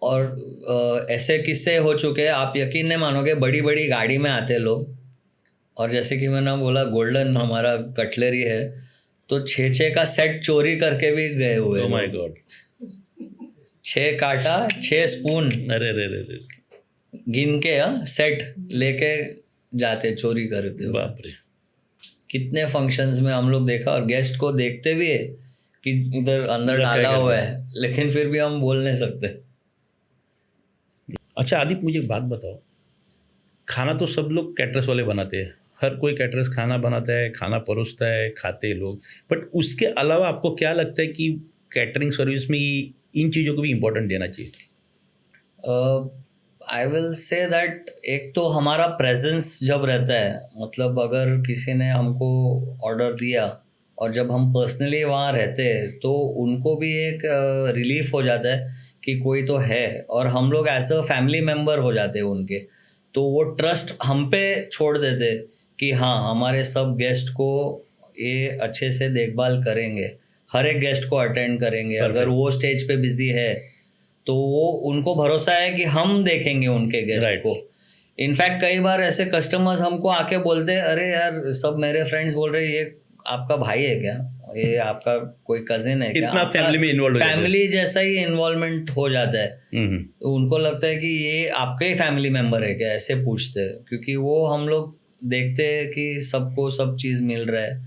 और ऐसे किस्से हो चुके आप यकीन नहीं मानोगे, बड़ी बड़ी गाड़ी में आते लोग, और जैसे कि मैंने बोला गोल्डन हमारा कटलरी है, तो 6 का सेट चोरी करके भी गए हुए। Oh my God. 6 कांटा 6 स्पून, अरे रे रे रे, गिन के सेट लेके जाते, चोरी करते। बाप रे। कितने फंक्शंस में हम लोग देखा, और गेस्ट को देखते भी है कि इधर अंदर डाला हुआ है, लेकिन फिर भी हम बोल नहीं सकते। अच्छा आदिप, मुझे एक बात बताओ, खाना तो सब लोग कैटरर्स वाले बनाते हैं, हर कोई कैटरर्स खाना बनाता है, खाना परोसता है, खाते हैं लोग, बट उसके अलावा आपको क्या लगता है कि कैटरिंग सर्विस में इन चीज़ों को भी इम्पोर्टेंट देना चाहिए? आई विल से दैट एक तो हमारा प्रेजेंस जब रहता है, मतलब अगर किसी ने हमको ऑर्डर दिया और जब हम पर्सनली वहाँ रहते हैं तो उनको भी एक रिलीफ हो जाता है कि कोई तो है, और हम लोग एज अ फैमिली मेम्बर हो जाते हैं उनके, तो वो ट्रस्ट हम पे छोड़ देते कि हाँ हमारे सब गेस्ट को ये अच्छे से देखभाल करेंगे, हर एक गेस्ट को अटेंड करेंगे। अगर वो स्टेज पे बिजी है तो वो उनको भरोसा है कि हम देखेंगे उनके गेस्ट को। इनफैक्ट कई बार ऐसे कस्टमर्स हमको आके बोलते हैं, अरे यार सब मेरे फ्रेंड्स बोल रहे हैं ये आपका भाई है क्या, ये आपका कोई कजिन है क्या, इतना फैमिली में इन्वॉल्व, फैमिली जैसा ही इन्वॉल्वमेंट हो जाता है। तो उनको लगता है कि ये आपका ही फैमिली मेम्बर है क्या, ऐसे पूछते हैं, क्योंकि वो हम लोग देखते हैं कि सबको सब चीज़ मिल रहा है।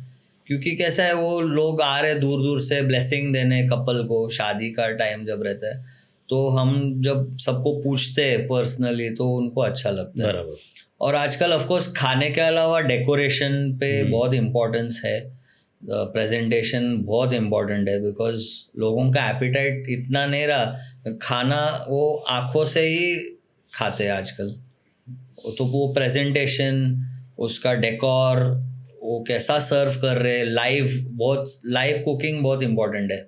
क्योंकि कैसा है, वो लोग आ रहे दूर दूर से ब्लेसिंग देने कपल को, शादी का टाइम जब रहता है, तो हम जब सबको पूछते हैं पर्सनली तो उनको अच्छा लगता है। बराबर। और आजकल ऑफ कोर्स खाने के अलावा डेकोरेशन पे बहुत इम्पोर्टेंस है, प्रेजेंटेशन बहुत इम्पोर्टेंट है, बिकॉज लोगों का एपिटाइट इतना नहीं रहा, खाना वो आँखों से ही खाते हैं आजकल, तो वो प्रेजेंटेशन, उसका डेकोर, वो कैसा सर्व कर रहे, लाइव कुकिंग बहुत इम्पोर्टेंट है।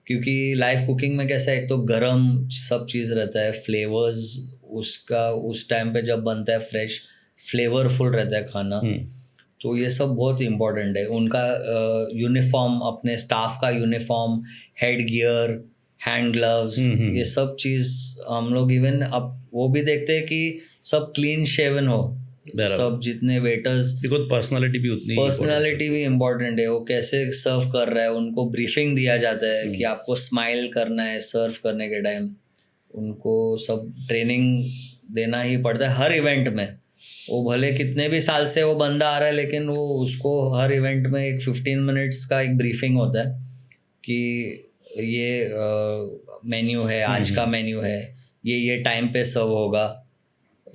क्योंकि लाइव कुकिंग में कैसा है, एक तो गरम सब चीज़ रहता है, फ्लेवर्स उसका उस टाइम पे जब बनता है फ्रेश फ्लेवरफुल रहता है खाना, तो ये सब बहुत इम्पोर्टेंट है। उनका यूनिफॉर्म, अपने स्टाफ का uniform, head gear, hand gloves, ये सब चीज़ हम लोग इवन अब वो भी देखते हैं कि सब क्लीन शेवन हो, सब जितने वेटर्स, बिकॉज पर्सनालिटी भी इम्पोर्टेंट है, वो कैसे सर्व कर रहा है, उनको ब्रीफिंग दिया जाता है कि आपको स्माइल करना है सर्व करने के टाइम, उनको सब ट्रेनिंग देना ही पड़ता है हर इवेंट में। वो भले कितने भी साल से वो बंदा आ रहा है, लेकिन वो उसको हर इवेंट में एक 15 मिनट्स का एक ब्रीफिंग होता है कि ये मेन्यू है, आज का मेन्यू है, ये टाइम पे सर्व होगा,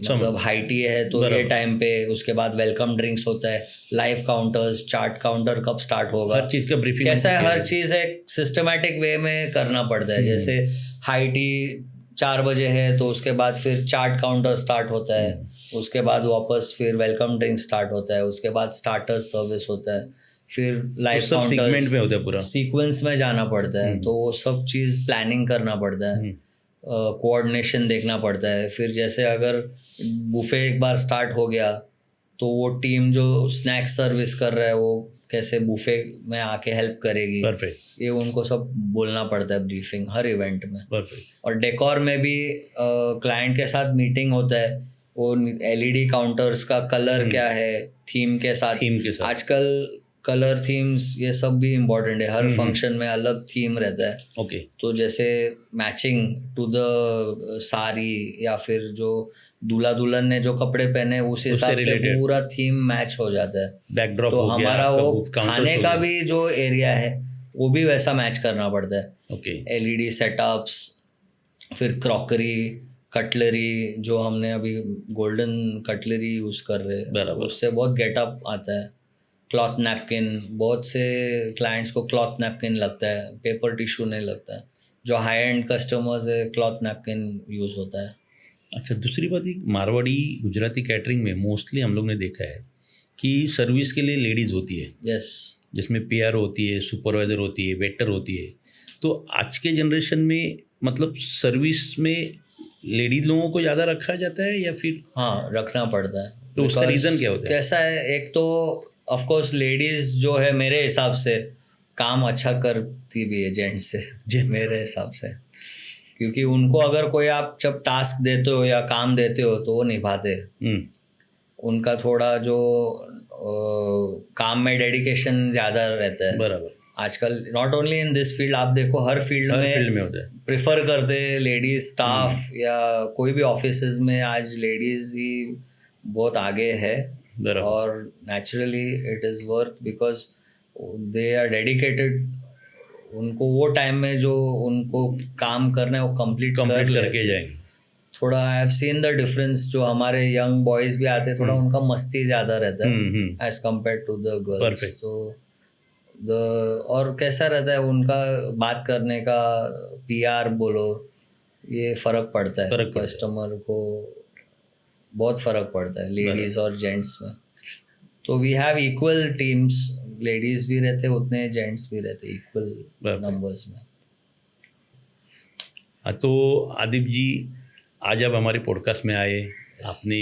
मतलब हाई टी है तो ये टाइम पे, उसके बाद वेलकम ड्रिंक्स होता है, लाइव काउंटर्स, चार्ट काउंटर कब स्टार्ट होगा, हर चीज का ब्रीफिंग कैसा है, हर चीज एक सिस्टमेटिक वे में करना पड़ता है। जैसे हाई टी 4 बजे है तो उसके बाद फिर चार्ट काउंटर स्टार्ट होता है, उसके बाद वापस फिर वेलकम ड्रिंक स्टार्ट होता है, उसके बाद स्टार्टर्स सर्विस होता है, फिर लाइव सब सीक्वेंट में होता है पूरा, सीक्वेंस में जाना पड़ता है। तो वो सब चीज़ प्लानिंग करना पड़ता है, कोऑर्डिनेशन देखना पड़ता है। फिर जैसे अगर बुफे एक बार स्टार्ट हो गया तो वो टीम जो स्नैक्स सर्विस कर रहा है वो कैसे बुफे में आके हेल्प करेगी, परफेक्ट, ये उनको सब बोलना पड़ता है ब्रीफिंग हर इवेंट में। परफेक्ट। और डेकोर में भी क्लाइंट के साथ मीटिंग होता है, वो एलईडी काउंटर्स का कलर क्या है, थीम के साथ आजकल कलर थीम्स ये सब भी इम्पोर्टेंट है, हर फंक्शन में अलग थीम रहता है। ओके, तो जैसे मैचिंग टू द साड़ी या फिर जो दूल्हा दुल्हन ने जो कपड़े पहने उस हिसाब से पूरा थीम मैच हो जाता है, बैकड्रॉप तो हो गया, हमारा वो काउंटर्स खाने हो का गया। भी जो एरिया है वो भी वैसा मैच करना पड़ता है। ओके, एलईडी सेटअप्स, फिर क्रॉकरी, कटलरी, जो हमने अभी गोल्डन कटलरी यूज़ कर रहे हैं बराबर। उससे बहुत गेटअप आता है। क्लॉथ नैपकिन, बहुत से क्लाइंट्स को क्लॉथ नैपकिन लगता है, पेपर टिश्यू नहीं लगता है। जो हाई एंड कस्टमर्स है क्लॉथ नैपकिन यूज़ होता है। अच्छा, दूसरी बात, एक मारवाड़ी गुजराती कैटरिंग में मोस्टली हम लोग ने देखा है कि सर्विस के लिए लेडीज़ होती है, यस, जिसमें पीआर होती है, सुपरवाइज़र होती है, वेटर होती है। तो आज के जनरेशन में मतलब सर्विस में लेडीज लोगों को ज़्यादा रखा जाता है या फिर? हाँ, रखना पड़ता है। तो उसका रीज़न क्या होता है? कैसा है, एक तो ऑफ कोर्स लेडीज़ जो है मेरे हिसाब से काम अच्छा करती भी है जेंट्स से, मेरे हिसाब से, क्योंकि उनको अगर कोई आप जब टास्क देते हो या काम देते हो तो वो निभाते हैं। उनका थोड़ा जो काम में डेडिकेशन ज़्यादा रहता है। बराबर। आजकल not only in this field, आप देखो हर फील्ड में होता है, प्रिफर करते लेडीज स्टाफ या कोई भी ऑफिसेज में आज लेडीज ही बहुत आगे है। और naturally it is worth because they are dedicated. उनको वो टाइम में जो उनको काम करना है वो कंप्लीट करके जाएंगे। थोड़ा I have seen the difference, जो हमारे यंग बॉयज भी आते हैं थोड़ा उनका मस्ती ज़्यादा रहता है as compare to the girls. तो और कैसा रहता है उनका बात करने का, पीआर बोलो, ये फ़र्क पड़ता है कस्टमर को, बहुत फ़र्क पड़ता है लेडीज़ और जेंट्स में। तो we have equal teams, ladies भी रहते उतने, जेंट्स भी रहते इक्वल नंबर्स में। तो आदिप जी, आज आप हमारे पॉडकास्ट में आए, आपने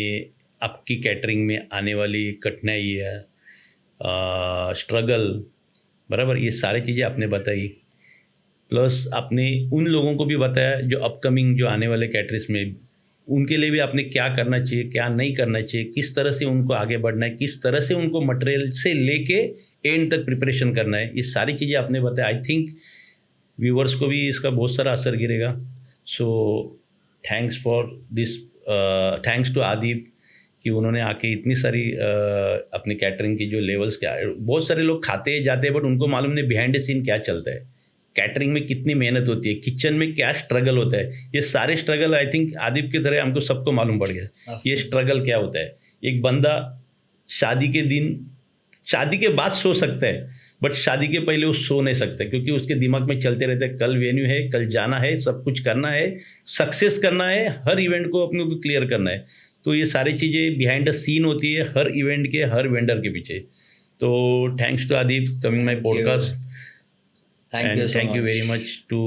आपकी कैटरिंग में आने वाली कठिनाई है, स्ट्रगल, बराबर, ये सारी चीज़ें आपने बताई, प्लस आपने उन लोगों को भी बताया जो अपकमिंग जो आने वाले कैटरिंग्स में, उनके लिए भी आपने क्या करना चाहिए, क्या नहीं करना चाहिए, किस तरह से उनको आगे बढ़ना है, किस तरह से उनको मटेरियल से लेके एंड तक प्रिपरेशन करना है, ये सारी चीज़ें आपने बताया। आई थिंक व्यूवर्स को भी इसका बहुत सारा असर गिरेगा। So thanks for this, thanks to Adip कि उन्होंने आके इतनी सारी अपनी कैटरिंग की जो लेवल्स, क्या बहुत सारे लोग खाते जाते हैं बट उनको मालूम नहीं बिहाइंड द सीन क्या चलता है, कैटरिंग में कितनी मेहनत होती है, किचन में क्या स्ट्रगल होता है। ये सारे स्ट्रगल आई थिंक आदिप की तरह हमको सबको मालूम पड़ गया ये स्ट्रगल क्या होता है। एक बंदा शादी के दिन, शादी के बाद सो सकता है बट शादी के पहले वो सो नहीं सकता, क्योंकि उसके दिमाग में चलते रहता है कल वेन्यू है, कल जाना है, सब कुछ करना है, सक्सेस करना है, हर इवेंट को अपने को क्लियर करना है। तो ये सारी चीज़ें बिहाइंड द सीन होती है हर इवेंट के, हर वेंडर के पीछे। तो thanks to Adip coming my podcast, thank you very much to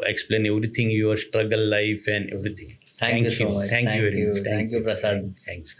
explain everything, your struggle life and everything. Thank you so much. Thank you very much. Thank you, Prasad. Thanks.